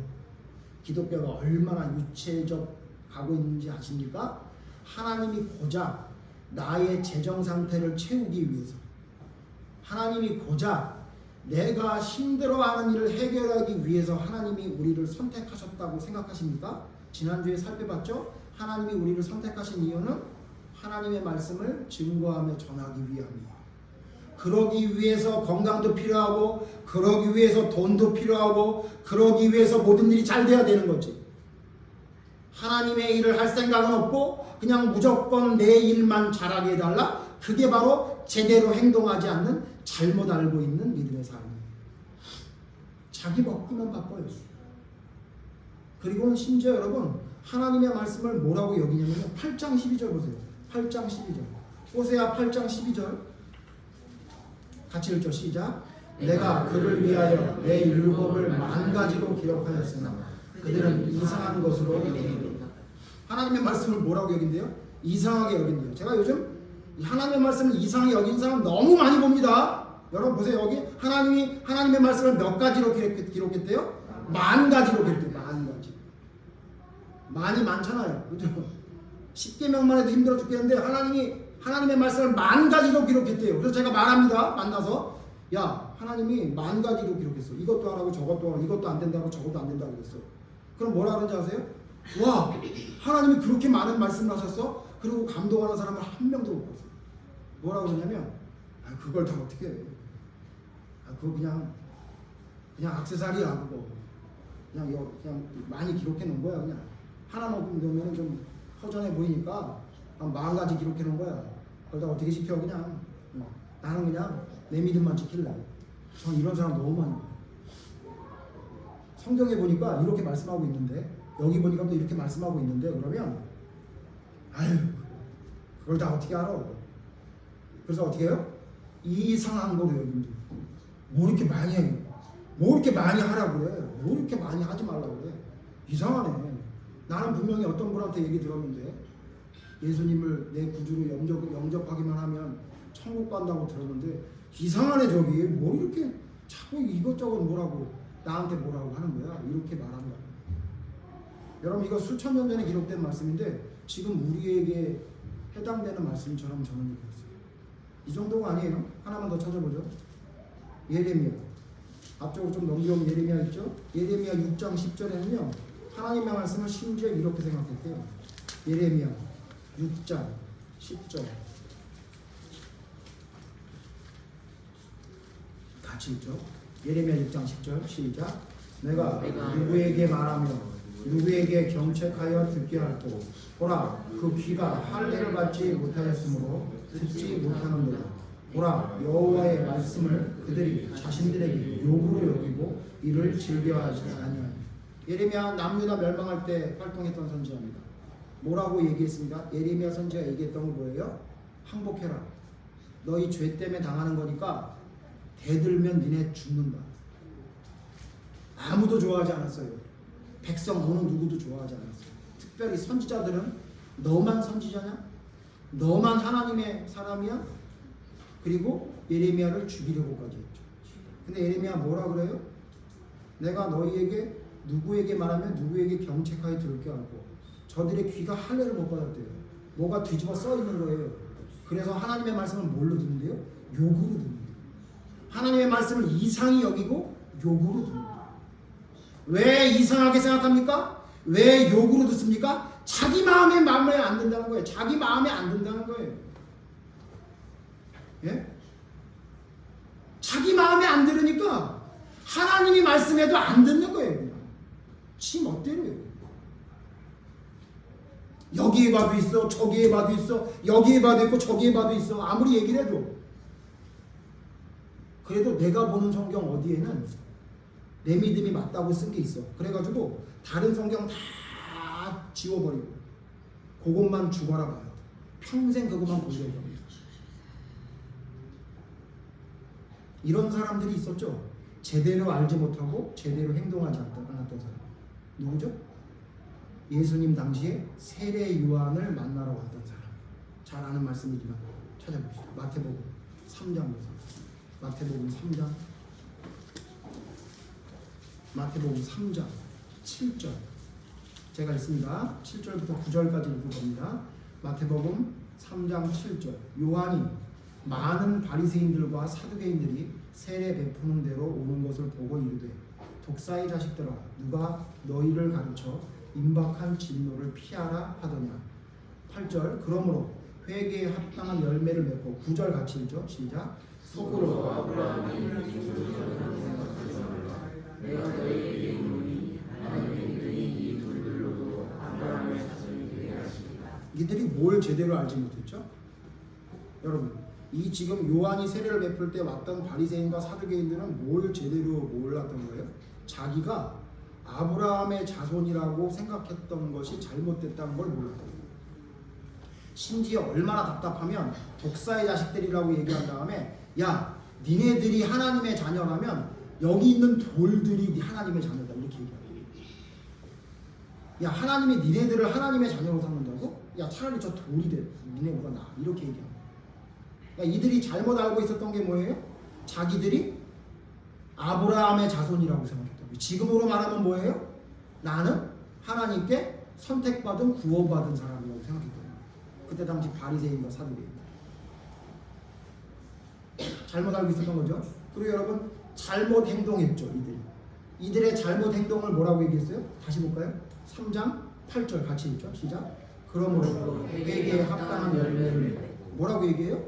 기독교가 얼마나 유체적 가고 있는지 아십니까? 하나님이 고작 나의 재정 상태를 채우기 위해서 하나님이 고작 내가 힘들어하는 일을 해결하기 위해서 하나님이 우리를 선택하셨다고 생각하십니까? 지난주에 살펴봤죠? 하나님이 우리를 선택하신 이유는 하나님의 말씀을 증거하며 전하기 위함이에요. 그러기 위해서 건강도 필요하고 그러기 위해서 돈도 필요하고 그러기 위해서 모든 일이 잘 돼야 되는 거지. 하나님의 일을 할 생각은 없고 그냥 무조건 내 일만 잘하게 해달라? 그게 바로 제대로 행동하지 않는 잘못 알고 있는 믿음의 삶이에요. 자기 먹기만 바빠요. 그리고는 심지어 여러분 하나님의 말씀을 뭐라고 여기냐면요. 8장 12절 보세요. 8장 12절 호세아 8장 12절 같이 읽죠. 시작. 내가 그를 위하여 내 율법을 만가지로 기록하였으나 그들은 이상한 것으로 여긴다. 하나님의 말씀을 뭐라고 여긴대요? 이상하게 여긴대요. 제가 요즘 하나님의 말씀을 이상하게 여긴 사람 너무 많이 봅니다. 여러분 보세요. 여기 하나님의 말씀을 몇 가지로 기록했대요? 만 가지로 기록했대요. 만 가지. 많이 많잖아요. 그죠? 10계명만 해도 힘들어 죽겠는데 하나님의 말씀을 만 가지로 기록했대요. 그래서 제가 말합니다. 만나서 야 하나님이 만 가지로 기록했어. 이것도 하라고 저것도 하라고 이것도 안 된다고 저것도 안 된다고 그랬어. 그럼 뭐라 그런지 아세요? 와 하나님이 그렇게 많은 말씀을 하셨어? 그리고 감동하는 사람을 한 명도 못 봤어요. 뭐라고 그러냐면 그걸 다 어떻게 해. 그거 그냥 액세서리야 그거. 그냥 많이 기록해 놓은 거야. 그냥 하나만 넣으면 좀 허전해 보이니까 한 40가지 기록해 놓은 거야. 그걸 다 어떻게 시켜 그냥. 나는 그냥 내 믿음만 지킬래. 전 이런 사람 너무 많이 봐요. 성경에 보니까 이렇게 말씀하고 있는데 여기 보니까 또 이렇게 말씀하고 있는데 그러면 아유 그걸 다 어떻게 알아. 그래서 어떻게 해요? 이상한 거로 여러분들 뭐 이렇게 많이 해요. 뭐 이렇게 많이 하라고 그래. 뭐 이렇게 많이 하지 말라고 그래. 이상하네. 나는 분명히 어떤 분한테 얘기 들었는데 예수님을 내 구주로 영접하기만 하면 천국 간다고 들었는데 이상하네. 저기 뭐 이렇게 자꾸 이것저것 뭐라고 나한테 뭐라고 하는 거야. 이렇게 말한다. 여러분 이거 수천 년 전에 기록된 말씀인데 지금 우리에게 해당되는 말씀처럼 저는 읽었어요. 이 정도가 아니에요. 하나만 더 찾아보죠. 예레미야. 앞쪽으로 좀 넘겨오면 예레미야 있죠? 예레미야 6장 10절에는요. 하나님의 말씀을 심지어 이렇게 생각했대요. 예레미야 6장 10절. 같이 읽죠. 예레미야 6장 10절 시작. 내가 누구에게 말하며 누구에게 경책하여 듣게 할꼬 보라 그 귀가 할례를 받지 못하였으므로 듣지 못하는도다. 보라 여호와의 말씀을 그들이 자신들에게 욕으로 여기고 이를 즐겨하지 아니하니. 예레미야 남유다 멸망할 때 활동했던 선지자입니다. 뭐라고 얘기했습니까? 예레미야 선지자가 얘기했던 건 뭐예요? 항복해라. 너희 죄 때문에 당하는 거니까 대들면 니네 죽는다. 아무도 좋아하지 않았어요. 백성 어느 누구도 좋아하지 않았어요. 특별히 선지자들은 너만 선지자냐? 너만 하나님의 사람이야? 그리고 예레미야를 죽이려고까지 했죠. 근데 예레미야 뭐라 그래요? 내가 너희에게 누구에게 말하면 누구에게 경책하여 들을게 하고 저들의 귀가 할례를 못 받았대요. 뭐가 뒤집어 써 있는 거예요. 그래서 하나님의 말씀을 뭘로 듣는데요? 욕으로 듣는데요. 하나님의 말씀을 이상히 여기고 욕으로 듣는데요. 왜 이상하게 생각합니까? 왜 욕으로 듣습니까? 자기 마음에 안 든다는 거예요. 자기 마음에 안 든다는 거예요. 예? 자기 마음에 안 들으니까 하나님이 말씀해도 안 듣는 거예요. 지 멋대로요. 여기에 봐도 있어, 저기에 봐도 있어, 여기에 봐도 있고 저기에 봐도 있어. 아무리 얘기를 해도. 그래도 내가 보는 성경 어디에는 내 믿음이 맞다고 쓴 게 있어. 그래가지고 다른 성경 다 지워버리고 그것만 죽어라 봐요. 평생 그것만 보려고 합니다. 이런 사람들이 있었죠. 제대로 알지 못하고 제대로 행동하지 않았던 사람. 누구죠? 예수님 당시에 세례 요한을 만나러 왔던 사람. 잘 아는 말씀이지만 찾아봅시다. 마태복음 3장 보세요. 마태복음 3장 마태복음 3장 7절 제가 읽습니다. 7절부터 9절까지 읽을 겁니다. 마태복음 3장 7절 요한이 많은 바리새인들과 사두개인들이 세례 베푸는 대로 오는 것을 보고 이르되 독사의 자식들아 누가 너희를 가르쳐 임박한 진노를 피하라 하더냐. 8절 그러므로 회개에 합당한 열매를 맺고 9절 같이 읽죠. 시작. 속으로 아브라함이 내가 너희에게 이르노니 하나님의 이름이 이 돌들로도 아브라함의 자손이 되게 하시리라. 이들이 뭘 제대로 알지 못했죠? 여러분 이 지금 요한이 세례를 베풀 때 왔던 바리새인과 사두개인들은 뭘 제대로 몰랐던 거예요? 자기가 아브라함의 자손이라고 생각했던 것이 잘못됐다는 걸 몰랐던 거예요. 심지어 얼마나 답답하면 독사의 자식들이라고 얘기한 다음에 야 니네들이 하나님의 자녀라면 여기 있는 돌들이 하나님의 자녀다 이렇게 얘기해요. 야 하나님이 니네들을 하나님의 자녀로 삼는다고? 야 차라리 저 돌이 돼 니네보다 나아 이렇게 얘기해요. 그러니까 이들이 잘못 알고 있었던 게 뭐예요? 자기들이 아브라함의 자손이라고 생각했다고. 지금으로 말하면 뭐예요? 나는 하나님께 선택받은 구원받은 사람이라고 생각했거든요. 그때 당시 바리새인과 사두개인 잘못 알고 있었던 거죠. 그리고 여러분 잘못 행동했죠. 이들의 잘못 행동을 뭐라고 얘기했어요? 다시 볼까요? 3장 8절 같이 읽죠. 시작. 그러므로 회개에 합당한 열매를 뭐라고 얘기해요?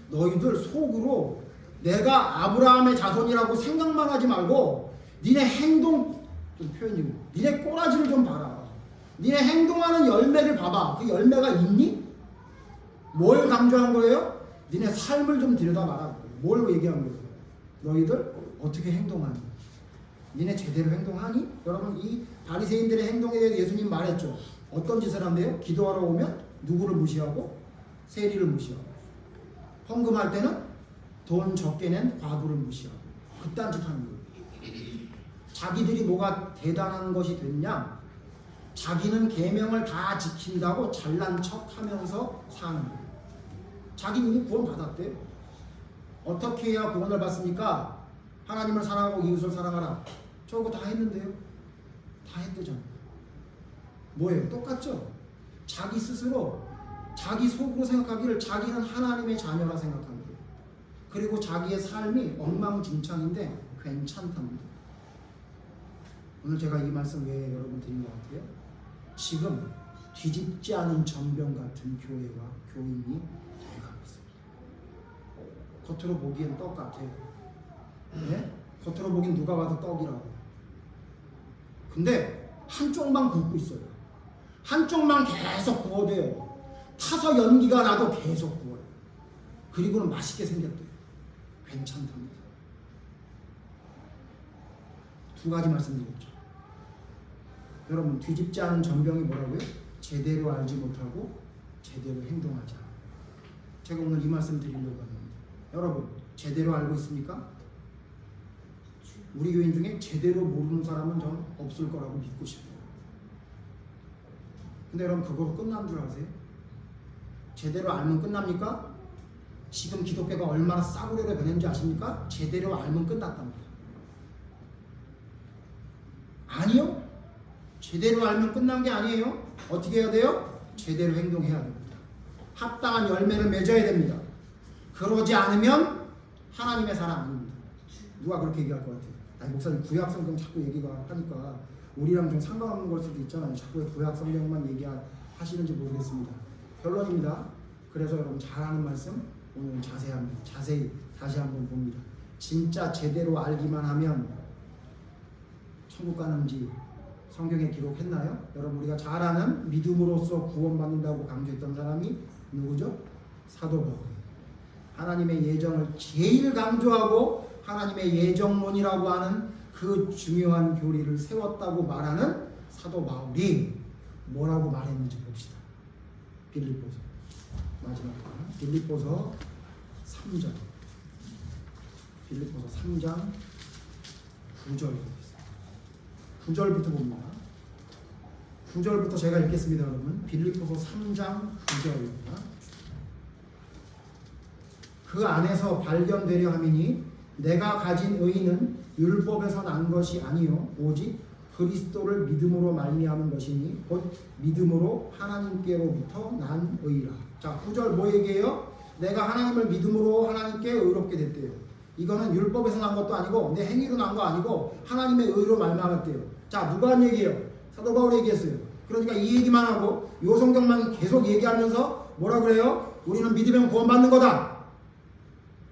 너희들 속으로 내가 아브라함의 자손이라고 생각만 하지 말고 니네 행동 좀 표현이 니네 꼬라지를 좀 봐라. 니네 행동하는 열매를 봐봐. 그 열매가 있니? 뭘 강조한 거예요? 니네 삶을 좀 들여다봐라. 뭘 얘기한 거예요? 너희들 어떻게 행동하니? 니네 제대로 행동하니? 여러분 이 바리새인들의 행동에 대해 예수님 말했죠. 어떤 짓을 한대요? 기도하러 오면 누구를 무시하고? 세리를 무시하고 헌금할 때는 돈 적게 낸 과부를 무시하고 그딴 짓 하는 거예요. 자기들이 뭐가 대단한 것이 됐냐? 자기는 계명을 다 지킨다고 잘난 척하면서 사는 거예요. 자기는 이미 구원 받았대요. 어떻게 해야 구원을 받습니까? 하나님을 사랑하고 이웃을 사랑하라. 저거 다 했는데요. 다 했대잖아요. 뭐예요? 똑같죠? 자기 스스로 자기 속으로 생각하기를 자기는 하나님의 자녀라 생각하는 거예요. 그리고 자기의 삶이 엉망진창인데 괜찮답니다. 오늘 제가 이 말씀 왜 여러분 드린 것 같아요? 지금 뒤집지 않은 전병 같은 교회와 교인이 돼가고 있습니다. 겉으로 보기엔 떡 같아요. 네? 겉으로 보긴 누가 봐도 떡이라고. 근데 한쪽만 굽고 있어요. 한쪽만 계속 구워대요. 타서 연기가 나도 계속 구워요. 그리고는 맛있게 생겼대요. 괜찮답니다. 두 가지 말씀드렸죠. 여러분 뒤집지 않은 전병이 뭐라고요? 제대로 알지 못하고 제대로 행동하지 않아요. 제가 오늘 이 말씀 드리려고 합니다. 여러분 제대로 알고 있습니까? 우리 교인 중에 제대로 모르는 사람은 저는 없을 거라고 믿고 싶어요. 근데 여러분 그거로 끝난 줄 아세요? 제대로 알면 끝납니까? 지금 기독교가 얼마나 싸구려로 변했는지 아십니까? 제대로 알면 끝났답니다. 아니요. 제대로 알면 끝난 게 아니에요. 어떻게 해야 돼요? 제대로 행동해야 됩니다. 합당한 열매를 맺어야 됩니다. 그러지 않으면 하나님의 사람 아닙니다. 누가 그렇게 얘기할 것 같아요? 아니 목사님 구약 성경 자꾸 얘기가 하니까 우리랑 좀 상관없는 걸 수도 있잖아요. 자꾸 구약 성경만 얘기하시는지 모르겠습니다. 결론입니다. 그래서 여러분 잘하는 말씀 오늘 자세히 다시 한번 봅니다. 진짜 제대로 알기만 하면 천국 가는지 성경에 기록했나요? 여러분 우리가 잘 아는 믿음으로써 구원받는다고 강조했던 사람이 누구죠? 사도 바울. 하나님의 예정을 제일 강조하고 하나님의 예정론이라고 하는 그 중요한 교리를 세웠다고 말하는 사도 바울이 뭐라고 말했는지 봅시다. 빌립보서 마지막 빌립보서 3장 빌립보서 3장 9절 9절부터 봅니다. 9절부터 제가 읽겠습니다. 여러분 빌립보서 3장 9절입니다. 그 안에서 발견되려 함이니 내가 가진 의는 율법에서 난 것이 아니요 오직 그리스도를 믿음으로 말미암은 것이니 곧 믿음으로 하나님께로부터 난 의라. 자 9절 뭐 얘기해요? 내가 하나님을 믿음으로 하나님께 의롭게 됐대요. 이거는 율법에서 난 것도 아니고 내 행위로 난 거 아니고 하나님의 의로 말미암았대요. 자 누가 한 얘기예요? 사도 바울이 얘기했어요. 그러니까 이 얘기만 하고 요 성경만 계속 얘기하면서 뭐라 그래요? 우리는 믿으면 구원받는 거다.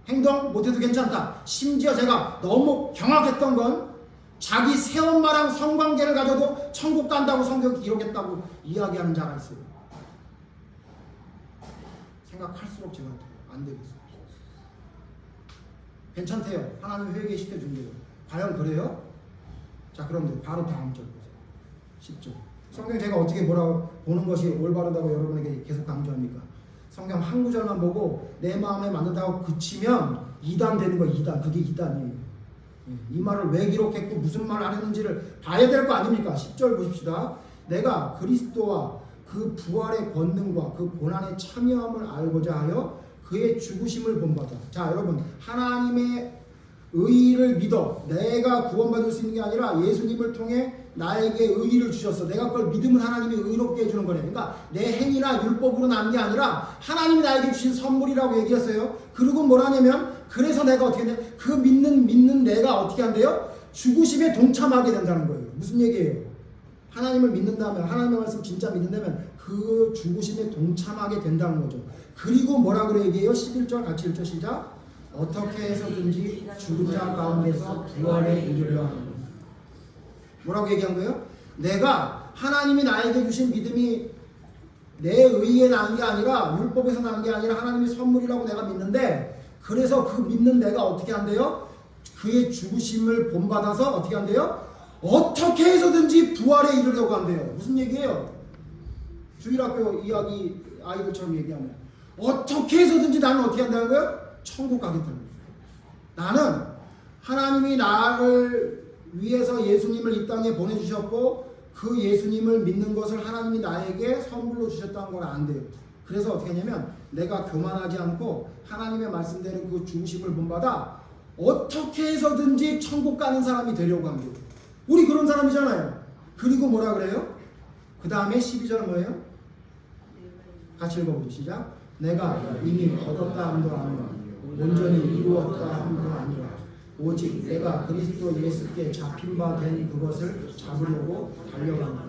행동 못해도 괜찮다. 심지어 제가 너무 경악했던 건 자기 새엄마랑 성관계를 가져도 천국 간다고 성경이 기록했다고 이야기하는 자가 있어요. 생각할수록 제가 안 되겠어요. 괜찮대요. 하나님 회개시켜준대요. 과연 그래요? 자 그럼 바로 다음 절 보세요. 10절. 성경 제가 어떻게 뭐라고 보는 것이 올바르다고 여러분에게 계속 강조합니까? 성경 한 구절만 보고 내 마음에 맞는다고 그치면 이단 되는 거예요. 이단. 그게 이단이에요. 이 말을 왜 기록했고 무슨 말을 하는지를 봐야 될 거 아닙니까? 10절 보십시다. 내가 그리스도와 그 부활의 권능과 그 고난에 참여함을 알고자 하여 그의 죽으심을 본받아. 자, 여러분, 하나님의 의의를 믿어. 내가 구원받을 수 있는 게 아니라 예수님을 통해 나에게 의의를 주셨어. 내가 그걸 믿으면 하나님이 의롭게 해주는 거네. 그러니까 내 행위나 율법으로 난 게 아니라 하나님이 나에게 주신 선물이라고 얘기했어요. 그리고 뭐라냐면, 그래서 내가 어떻게 돼? 그 믿는 내가 어떻게 한대요? 죽으심에 동참하게 된다는 거예요. 무슨 얘기예요? 하나님을 믿는다면, 하나님의 말씀 진짜 믿는다면 그 죽으심에 동참하게 된다는 거죠. 그리고 뭐라 그래 얘기해요? 11절 같이 읽죠. 시작. 어떻게 해서든지 죽은 자 가운데서 부활에 이르려 하는 것. 뭐라고 얘기한 거예요? 내가 하나님이 나에게 주신 믿음이 내 의에 난 게 아니라 율법에서 난 게 아니라 하나님의 선물이라고 내가 믿는데, 그래서 그 믿는 내가 어떻게 한대요? 그의 죽으심을 본받아서 어떻게 한대요? 어떻게 해서든지 부활에 이르려고 한대요. 무슨 얘기예요? 주일학교 이야기 아이들처럼 얘기하면 어떻게 해서든지 나는 어떻게 한다는 거예요? 천국 가겠다는 거예요. 나는 하나님이 나를 위해서 예수님을 이 땅에 보내주셨고 그 예수님을 믿는 것을 하나님이 나에게 선물로 주셨다는 걸 안 돼요. 그래서 어떻게 하냐면 내가 교만하지 않고 하나님의 말씀대로 그 죽으심을 본받아 어떻게 해서든지 천국 가는 사람이 되려고 합니다. 우리 그런 사람이잖아요. 그리고 뭐라 그래요? 그 다음에 12절 뭐예요? 같이 읽어보죠. 시작. 내가 이미 얻었다 함도 아니라 온전히 이루었다 함도 아니라 오직 내가 그리스도 예수께 잡힌 바 된 그것을 잡으려고 달려간다.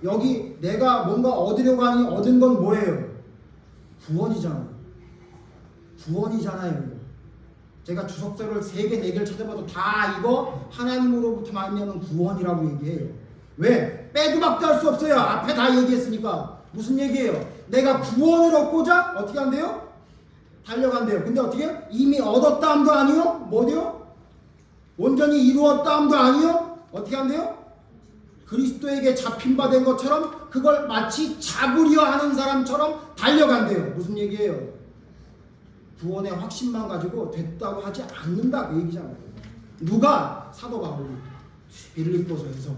여기 내가 뭔가 얻으려고 하니 얻은 건 뭐예요? 구원이잖아요. 구원이잖아요. 제가 주석서를 3개, 4개를 찾아봐도 다 이거 하나님으로부터 말미암은 구원이라고 얘기해요. 왜? 빼도 박도 할 수 없어요. 앞에 다 얘기했으니까. 무슨 얘기예요? 내가 구원을 얻고자 어떻게 한대요? 달려간대요. 근데 어떻게 해요? 이미 얻었다 함도 아니요? 뭐대요? 온전히 이루었다 함도 아니요? 어떻게 한대요? 그리스도에게 잡힌 바 된 것처럼 그걸 마치 잡으려 하는 사람처럼 달려간대요. 무슨 얘기예요? 구원의 확신만 가지고 됐다고 하지 않는다 그 얘기잖아요. 누가? 사도 바울이 빌립보서에서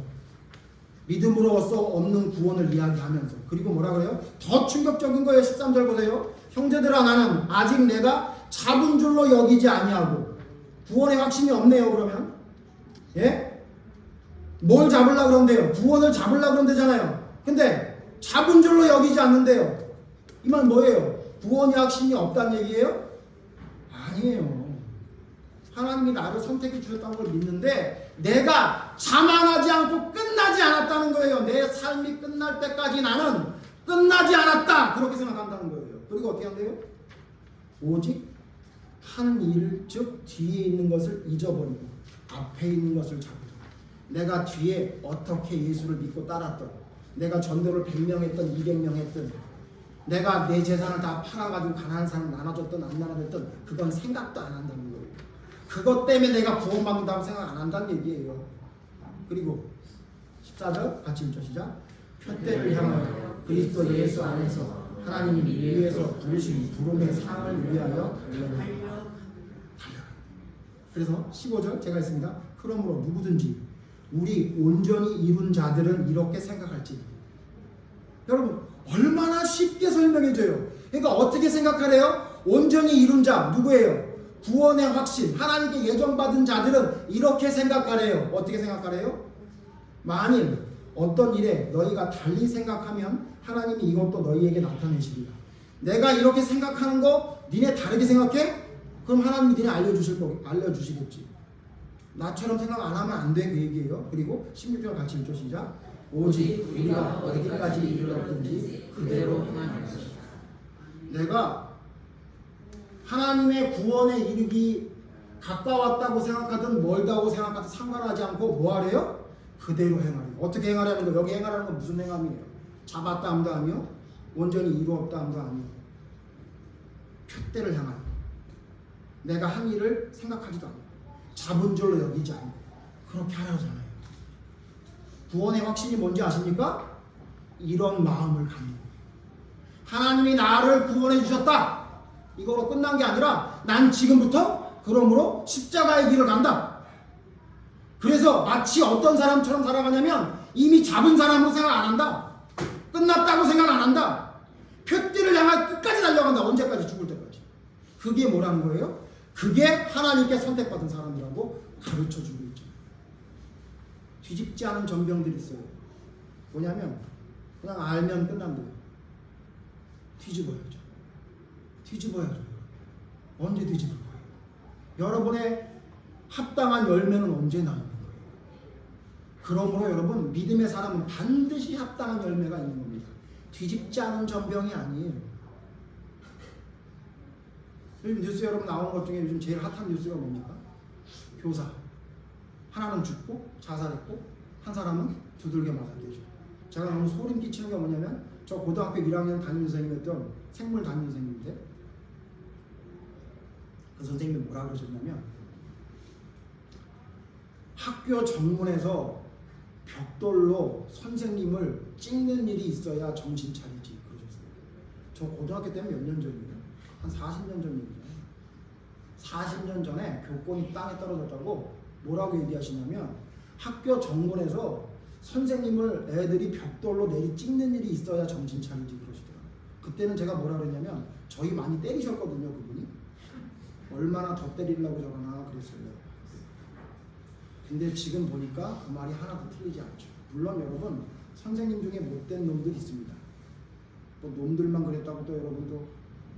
믿음으로써 얻는 구원을 이야기하면서, 그리고 뭐라 그래요? 더 충격적인 거예요. 13절 보세요. 형제들아 나는 아직 내가 잡은 줄로 여기지 아니하고. 구원의 확신이 없네요. 그러면 예? 뭘 잡으려고 그런대요? 구원을 잡으려고 그런대잖아요. 근데 잡은 줄로 여기지 않는데요. 이 말 뭐예요? 구원의 확신이 없다는 얘기예요? 아니에요. 하나님이 나를 선택해 주셨다는 걸 믿는데 내가 자만하지 않고 끝나지 않았다는 거예요. 내 삶이 끝날 때까지 나는 끝나지 않았다 그렇게 생각한다는 거예요. 그리고 어떻게 한대요? 오직 한 일, 즉 뒤에 있는 것을 잊어버리고 앞에 있는 것을 잡으라. 내가 뒤에 어떻게 예수를 믿고 따랐던, 내가 전도를 100명 했던 200명 했던, 내가 내 재산을 다 팔아가지고 가난한 사람 나눠줬던 안 나눠줬던, 그건 생각도 안 한다는 거예요. 그것 때문에 내가 구원받는다고 생각 안 한다는 얘기예요. 그리고 14절 같이 읽죠. 시작. 표대를 향하여 그리스도 예수 안에서 하나님이 위에서 부르신 부름의 상을 위하여 달려라. 그래서 15절 제가 했습니다. 그러므로 누구든지 우리 온전히 이룬 자들은 이렇게 생각할지. 여러분 얼마나 쉽게 설명해줘요. 그러니까 어떻게 생각하래요? 온전히 이룬 자 누구예요? 구원의 확신, 하나님께 예정받은 자들은 이렇게 생각하래요. 어떻게 생각하래요? 만일 어떤 일에 너희가 달리 생각하면 하나님이 이것도 너희에게 나타내시리라. 내가 이렇게 생각하는 거 니네 다르게 생각해? 그럼 하나님이 니네 알려주시겠지. 나처럼 생각 안 하면 안 돼 그 얘기예요. 그리고 16절 같이 읽죠. 시작. 오직 우리가 어디까지 이르렀든지 그대로 행하는 것이다. 내가 하나님의 구원에 이르기 가까웠다고 생각하든 멀다고 생각하든 상관하지 않고 뭐 하래요? 그대로 행하래요. 어떻게 행하라는 거예요? 여기 행하라는 건 무슨 행함이에요? 잡았다 함도 아니요, 온전히 이루었다 함도 아니요, 표대를 향하여 내가 한 일을 생각하지도 않고 잡은 줄로 여기지 않고 그렇게 하라잖아요. 구원의 확신이 뭔지 아십니까? 이런 마음을 갖는 거예요. 하나님이 나를 구원해 주셨다 이거로 끝난 게 아니라 난 지금부터 그 그러므로 십자가의 길을 간다. 그래서 마치 어떤 사람처럼 살아가냐면 이미 잡은 사람으로 생각 안 한다. 끝났다고 생각 안 한다. 표띠를 향해 끝까지 달려간다. 언제까지? 죽을 때까지. 그게 뭐라는 거예요? 그게 하나님께 선택받은 사람이라고 가르쳐주고 있죠. 뒤집지 않은 전병들이 있어요. 뭐냐면 그냥 알면 끝난대요. 뒤집어야죠. 뒤집어야죠. 언제 뒤집을 거예요? 여러분의 합당한 열매는 언제 나오는 거예요? 그러므로 여러분 믿음의 사람은 반드시 합당한 열매가 있는 겁니다. 뒤집지 않은 전병이 아니에요. 요즘 뉴스 여러분 나오는 것 중에 요즘 제일 핫한 뉴스가 뭡니까? 교사 하나는 죽고 자살했고 한 사람은 두들겨 맞았대죠. 제가 너무 소름 끼치는 게 뭐냐면 저 고등학교 1학년 담임 선생님이었던 생물 담임 선생님인데 그 선생님이 뭐라 그러셨냐면 학교 정문에서 벽돌로 선생님을 찍는 일이 있어야 정신 차리지 그러셨어요. 저 고등학교 때는 몇 년 전이에요? 한 40년 전 얘기예요. 40년 전에 교권이 땅에 떨어졌다고 뭐라고 얘기하시냐면 학교 정문에서 선생님을 애들이 벽돌로 내리 찍는 일이 있어야 정신 차리지 그러시더라고요. 그때는 제가 뭐라 그랬냐면 저희 많이 때리셨거든요. 그분이 얼마나 더 때리려고 저러나 그랬어요. 근데 지금 보니까 그 말이 하나도 틀리지 않죠. 물론 여러분 선생님 중에 못된 놈들이 있습니다. 또 놈들만 그랬다고 또 여러분도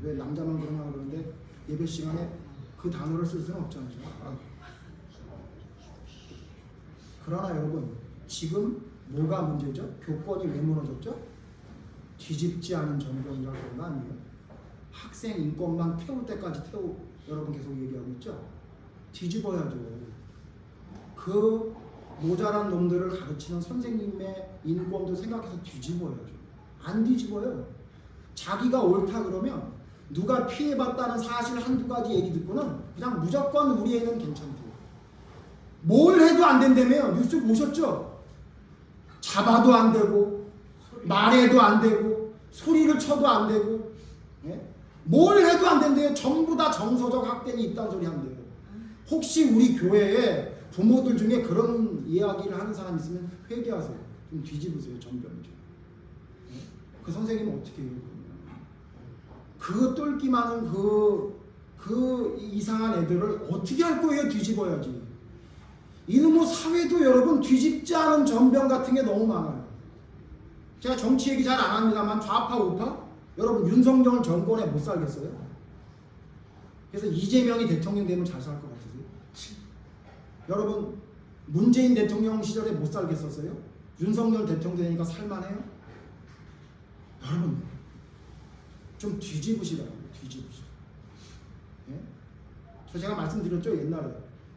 왜 남자만 그러냐 그러는데 예배 시간에 그 단어를 쓸 수는 없잖아요. 그러나 여러분 지금 뭐가 문제죠? 교권이 왜 무너졌죠? 뒤집지 않은 전병이라고 그런 거 아니에요? 학생 인권만 태울 때까지 여러분 계속 얘기하고 있죠? 뒤집어야죠. 그 모자란 놈들을 가르치는 선생님의 인권도 생각해서 뒤집어야죠. 안 뒤집어요. 자기가 옳다 그러면 누가 피해봤다는 사실 한두 가지 얘기 듣고는 그냥 무조건 우리 애는 괜찮대요. 뭘 해도 안 된다며요. 뉴스 보셨죠? 잡아도 안 되고 말해도 안 되고 소리를 쳐도 안 되고 뭘 해도 안 된대요. 전부 다 정서적 학대니 있다는 소리 한대요. 혹시 우리 교회에 부모들 중에 그런 이야기를 하는 사람 있으면 회개하세요. 좀 뒤집으세요. 전병 좀. 그 선생님은 어떻게 해요? 그 똘끼 많은 그 이상한 애들을 어떻게 할 거예요? 뒤집어야지. 이놈의 사회도 여러분 뒤집지 않은 전병 같은 게 너무 많아요. 제가 정치 얘기 잘 안 합니다만 좌파 우파 여러분 윤석열 정권에 못 살겠어요? 그래서 이재명이 대통령 되면 잘 살 것 같으세요? 여러분 문재인 대통령 시절에 못 살겠었어요? 윤석열 대통령 되니까 살만해요? 여러분 좀 뒤집으시라고요. 뒤집으시라. 예? 제가 말씀드렸죠 옛날에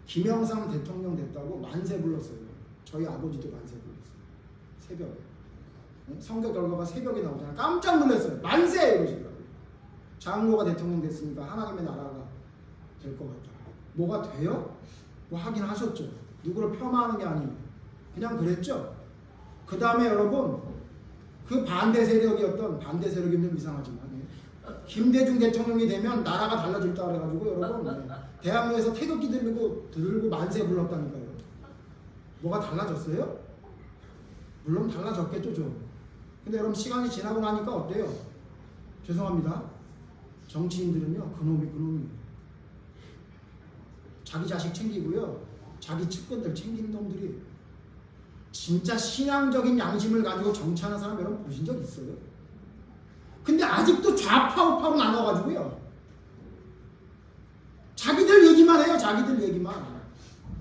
김영삼 대통령 됐다고 만세 불렀어요. 저희 아버지도 만세 불렀어요. 새벽에. 예? 선거 결과가 새벽에 나오잖아요. 깜짝 놀랐어요. 만세! 이러시더라고요. 장로가 대통령 됐으니까 하나님의 나라가 될 것 같다. 뭐가 돼요? 뭐 하긴 하셨죠. 누구를 폄하하는 게 아니고 그냥 그랬죠. 그 다음에 여러분 그 반대 세력이었던 반대 세력이 좀 이상하지만 김대중 대통령이 되면 나라가 달라질다 그래가지고 여러분 대학로에서 태극기 들고 만세 불렀다니까요. 뭐가 달라졌어요? 물론 달라졌겠죠 좀. 근데 여러분 시간이 지나고 나니까 어때요? 죄송합니다. 정치인들은요 그놈이 자기 자식 챙기고요 자기 측근들 챙기는 놈들이 진짜 신앙적인 양심을 가지고 정치하는 사람 여러분 보신 적 있어요? 근데 아직도 좌파 우파로 나눠가지고요 자기들 얘기만 해요. 자기들 얘기만.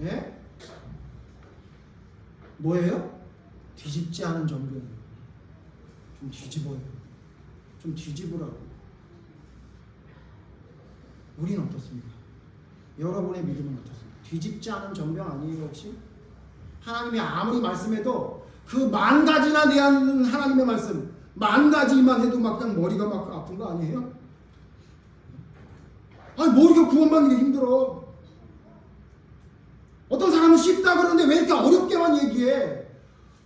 예? 뭐예요? 뒤집지 않은 전병. 좀 뒤집어요. 좀 뒤집으라고. 우리는 어떻습니까? 여러분의 믿음은 어떻습니까? 뒤집지 않은 전병 아니에요 혹시? 하나님이 아무리 말씀해도 그 만 가지나 대한 하나님의 말씀 만 가지만 해도 막 그냥 머리가 막 아픈 거 아니에요? 아니 머리가 구원받는 게 힘들어. 어떤 사람은 쉽다 그러는데 왜 이렇게 어렵게만 얘기해?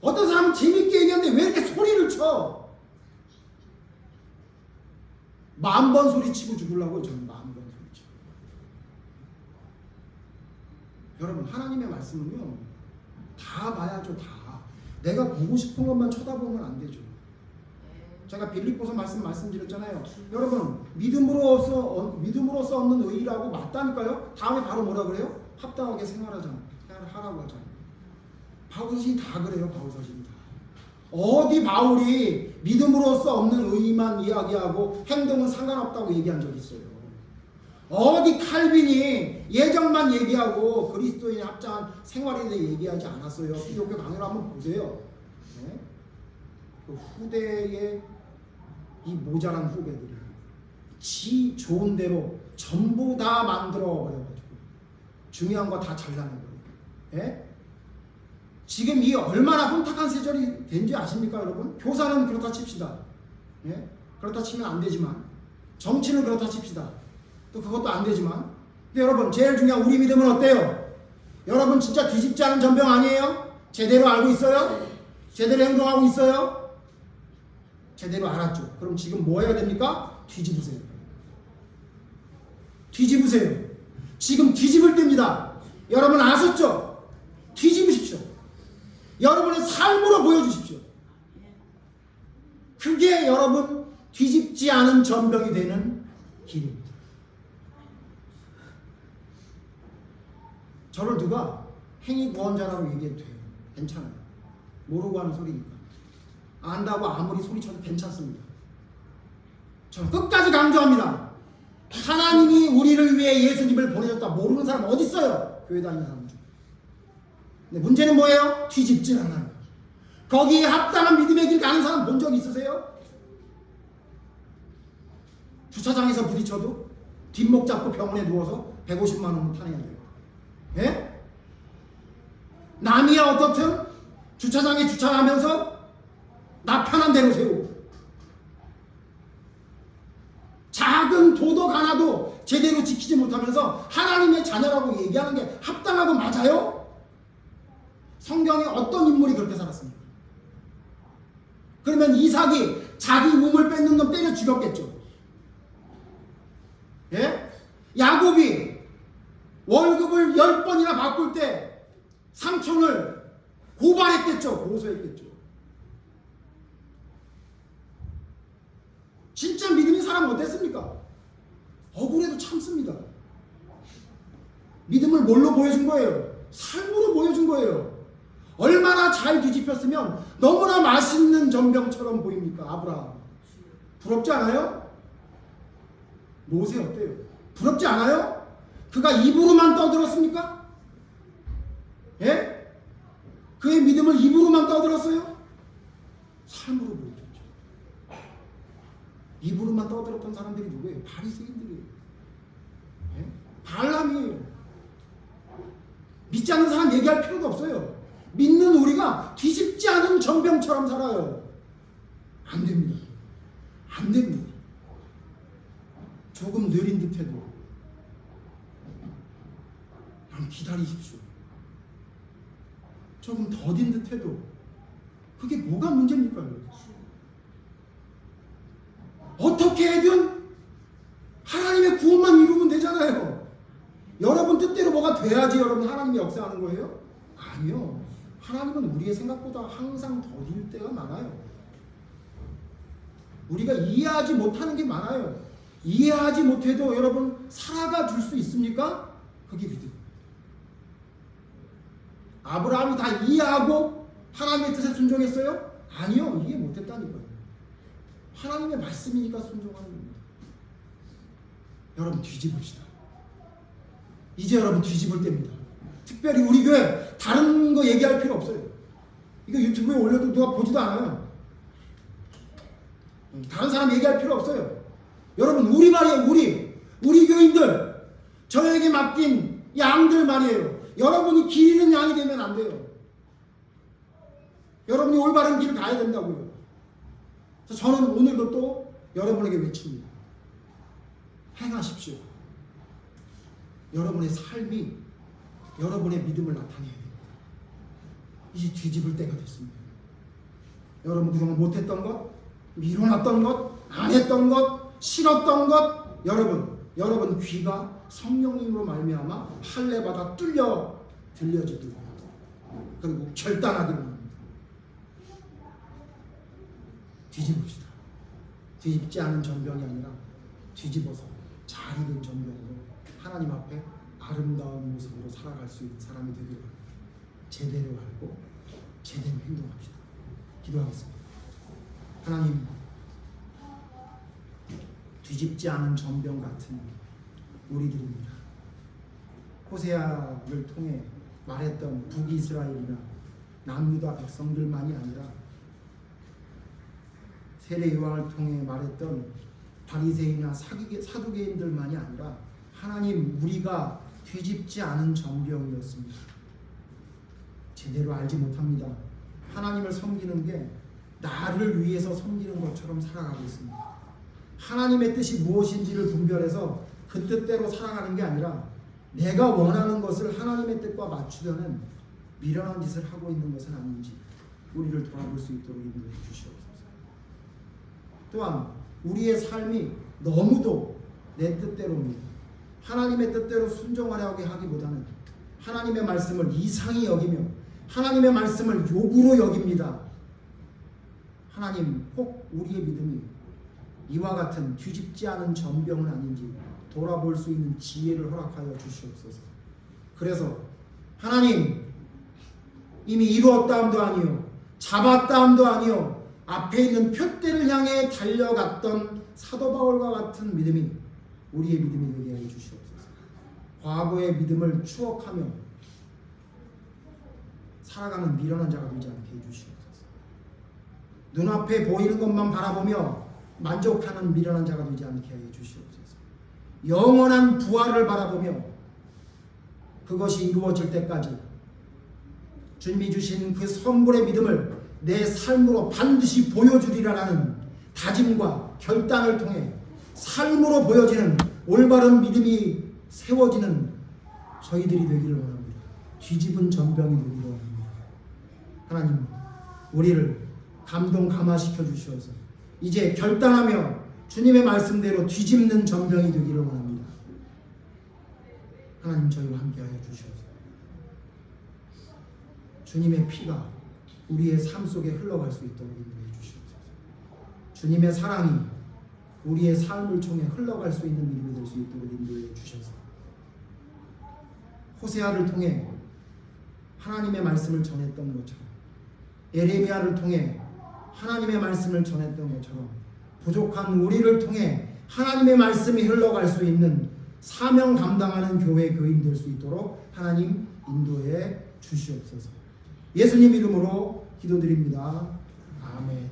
어떤 사람은 재밌게 얘기하는데 왜 이렇게 소리를 쳐? 10,000번 소리치고 죽으려고 저는 10,000번 소리치고. 여러분 하나님의 말씀은요 다 봐야죠. 다. 내가 보고 싶은 것만 쳐다보면 안 되죠. 제가 빌립보서 말씀드렸잖아요. 여러분 믿음으로써 얻는 의라고 맞다니까요. 다음에 바로 뭐라 그래요? 합당하게 생활하라고 하잖아요. 바울서신이 다 그래요. 바울서신이 다. 어디 바울이 믿음으로써 얻는 의만 이야기하고 행동은 상관없다고 얘기한 적이 있어요. 어디 칼빈이 예정만 얘기하고 그리스도인의 합당한 생활에 대해 얘기하지 않았어요. 기독교 강의를 한번 보세요. 네? 그 후대의 이 모자란 후배들이 지 좋은 대로 전부 다 만들어 버려가지고 중요한 거 다 잘라내버려요. 예? 지금 이 얼마나 혼탁한 세절이 된지 아십니까 여러분? 교사는 그렇다 칩시다. 예? 그렇다 치면 안 되지만 정치는 그렇다 칩시다. 또 그것도 안 되지만 근데 여러분 제일 중요한 우리 믿음은 어때요? 여러분 진짜 뒤집지 않은 전병 아니에요? 제대로 알고 있어요? 제대로 행동하고 있어요? 제대로 알았죠. 그럼 지금 뭐 해야 됩니까? 뒤집으세요. 뒤집으세요. 지금 뒤집을 때입니다. 여러분 아셨죠? 뒤집으십시오. 여러분의 삶으로 보여주십시오. 그게 여러분 뒤집지 않은 전병이 되는 길입니다. 저를 누가 행위 구원자라고 얘기해도 돼요. 괜찮아요. 모르고 하는 소리니까. 안다고 아무리 소리쳐도 괜찮습니다. 저는 끝까지 강조합니다. 하나님이 우리를 위해 예수님을 보내줬다. 모르는 사람 어디 있어요? 교회 다니는 사람 중에. 근데 문제는 뭐예요? 뒤집질 않아요. 거기에 합당한 믿음의 길 가는 사람 본 적 있으세요? 주차장에서 부딪혀도 뒷목 잡고 병원에 누워서 150만 원 타내야 돼요. 예? 남이야 어떻든 주차장에 주차하면서 나 편한 대로 세우고 작은 도덕 하나도 제대로 지키지 못하면서 하나님의 자녀라고 얘기하는 게 합당하고 맞아요? 성경에 어떤 인물이 그렇게 살았습니까? 그러면 이삭이 자기 몸을 뺏는 놈 때려 죽였겠죠. 예? 야곱이 월급을 10번이나 바꿀 때 삼촌을 고발했겠죠. 고소했겠죠. 진짜 믿음의 사람은 어땠습니까? 억울해도 참습니다. 믿음을 뭘로 보여준 거예요? 삶으로 보여준 거예요. 얼마나 잘 뒤집혔으면 너무나 맛있는 전병처럼 보입니까? 아브라함. 부럽지 않아요? 모세 어때요? 부럽지 않아요? 그가 입으로만 떠들었습니까? 예? 그의 믿음을 입으로만 떠들었어요? 삶으로 보여줬죠. 입으로만 떠들었던 사람들이 누구예요? 바리새인들이에요. 예? 발람이에요. 믿지 않는 사람 얘기할 필요도 없어요. 믿는 우리가 뒤집지 않은 전병처럼 살아요. 안 됩니다. 안 됩니다. 조금 느린 듯해도 그냥 기다리십시오. 조금 더딘 듯해도 그게 뭐가 문제입니까? 어떻게든 하나님의 구원만 이루면 되잖아요. 여러분 뜻대로 뭐가 돼야지 여러분 하나님이 역사하는 거예요? 아니요. 하나님은 우리의 생각보다 항상 더딜 때가 많아요. 우리가 이해하지 못하는 게 많아요. 이해하지 못해도 여러분 살아가 줄 수 있습니까? 그게 믿음. 아브라함이 다 이해하고 하나님의 뜻에 순종했어요? 아니요. 이해 못했다니까요. 하나님의 말씀이니까 순종하는 겁니다. 여러분 뒤집읍시다. 이제 여러분 뒤집을 때입니다. 특별히 우리 교회 다른 거 얘기할 필요 없어요. 이거 유튜브에 올려도 누가 보지도 않아요. 다른 사람 얘기할 필요 없어요. 여러분 우리 말이에요. 우리 교인들 저에게 맡긴 양들 말이에요. 여러분이 길 잃은 양이 되면 안 돼요. 여러분이 올바른 길을 가야 된다고요. 그래서 저는 오늘도 또 여러분에게 외칩니다. 행하십시오. 여러분의 삶이 여러분의 믿음을 나타내야 됩니다. 이제 뒤집을 때가 됐습니다. 여러분 그동안 못했던 것, 미뤄놨던 것, 안 했던 것, 싫었던 것, 여러분 귀가 성령님으로 말미암아 할례받아 뚫려 들려지기를 그리고 결단하기를 합니다. 뒤집읍시다. 뒤집지 않은 전병이 아니라 뒤집어서 잘 익은 전병으로 하나님 앞에 아름다운 모습으로 살아갈 수 있는 사람이 되기를 바랍니다. 제대로 알고 제대로 행동합시다. 기도하겠습니다. 하나님, 뒤집지 않은 전병 같은 우리들입니다. 호세아를 통해 말했던 북이스라엘이나 남유다 백성들만이 아니라 세례 요한을 통해 말했던 바리새인이나 사두개인들만이 아니라 하나님, 우리가 뒤집지 않은 전병이었습니다. 제대로 알지 못합니다. 하나님을 섬기는 게 나를 위해서 섬기는 것처럼 살아가고 있습니다. 하나님의 뜻이 무엇인지를 분별해서 그 뜻대로 살아가는 게 아니라 내가 원하는 것을 하나님의 뜻과 맞추려는 미련한 짓을 하고 있는 것은 아닌지 우리를 돌아볼 수 있도록 인도해 주시옵소서. 또한 우리의 삶이 너무도 내 뜻대로입니다. 하나님의 뜻대로 순종하려고 하기보다는 하나님의 말씀을 이상히 여기며 하나님의 말씀을 욕으로 여깁니다. 하나님, 혹 우리의 믿음이 이와 같은 뒤집지 않은 전병은 아닌지 돌아볼 수 있는 지혜를 허락하여 주시옵소서. 그래서 하나님, 이미 이루었다함도 아니요 잡았다함도 아니요 앞에 있는 표대를 향해 달려갔던 사도 바울과 같은 믿음이 우리의 믿음이 되게 하여 주시옵소서. 과거의 믿음을 추억하며 살아가는 미련한 자가 되지 않게 해주시옵소서. 눈앞에 보이는 것만 바라보며 만족하는 미련한 자가 되지 않게 하여 주시옵소서. 영원한 부활을 바라보며 그것이 이루어질 때까지 주님이 주신 그 선물의 믿음을 내 삶으로 반드시 보여주리라는 다짐과 결단을 통해 삶으로 보여지는 올바른 믿음이 세워지는 저희들이 되기를 원합니다. 뒤집은 전병이 되기를 원합니다. 하나님, 우리를 감동감화시켜 주시어서 이제 결단하며 주님의 말씀대로 뒤집는 전병이 되기를 원합니다. 하나님, 저희와 함께하여 주시옵소서. 주님의 피가 우리의 삶 속에 흘러갈 수 있도록 인도해 주시옵소서. 주님의 사랑이 우리의 삶을 통해 흘러갈 수 있는 믿음이 될 수 있도록 인도해 주셔서 호세아를 통해 하나님의 말씀을 전했던 것처럼 에레미야를 통해 하나님의 말씀을 전했던 것처럼 부족한 우리를 통해 하나님의 말씀이 흘러갈 수 있는 사명 감당하는 교회 교인 될 수 있도록 하나님 인도해 주시옵소서. 예수님 이름으로 기도드립니다. 아멘.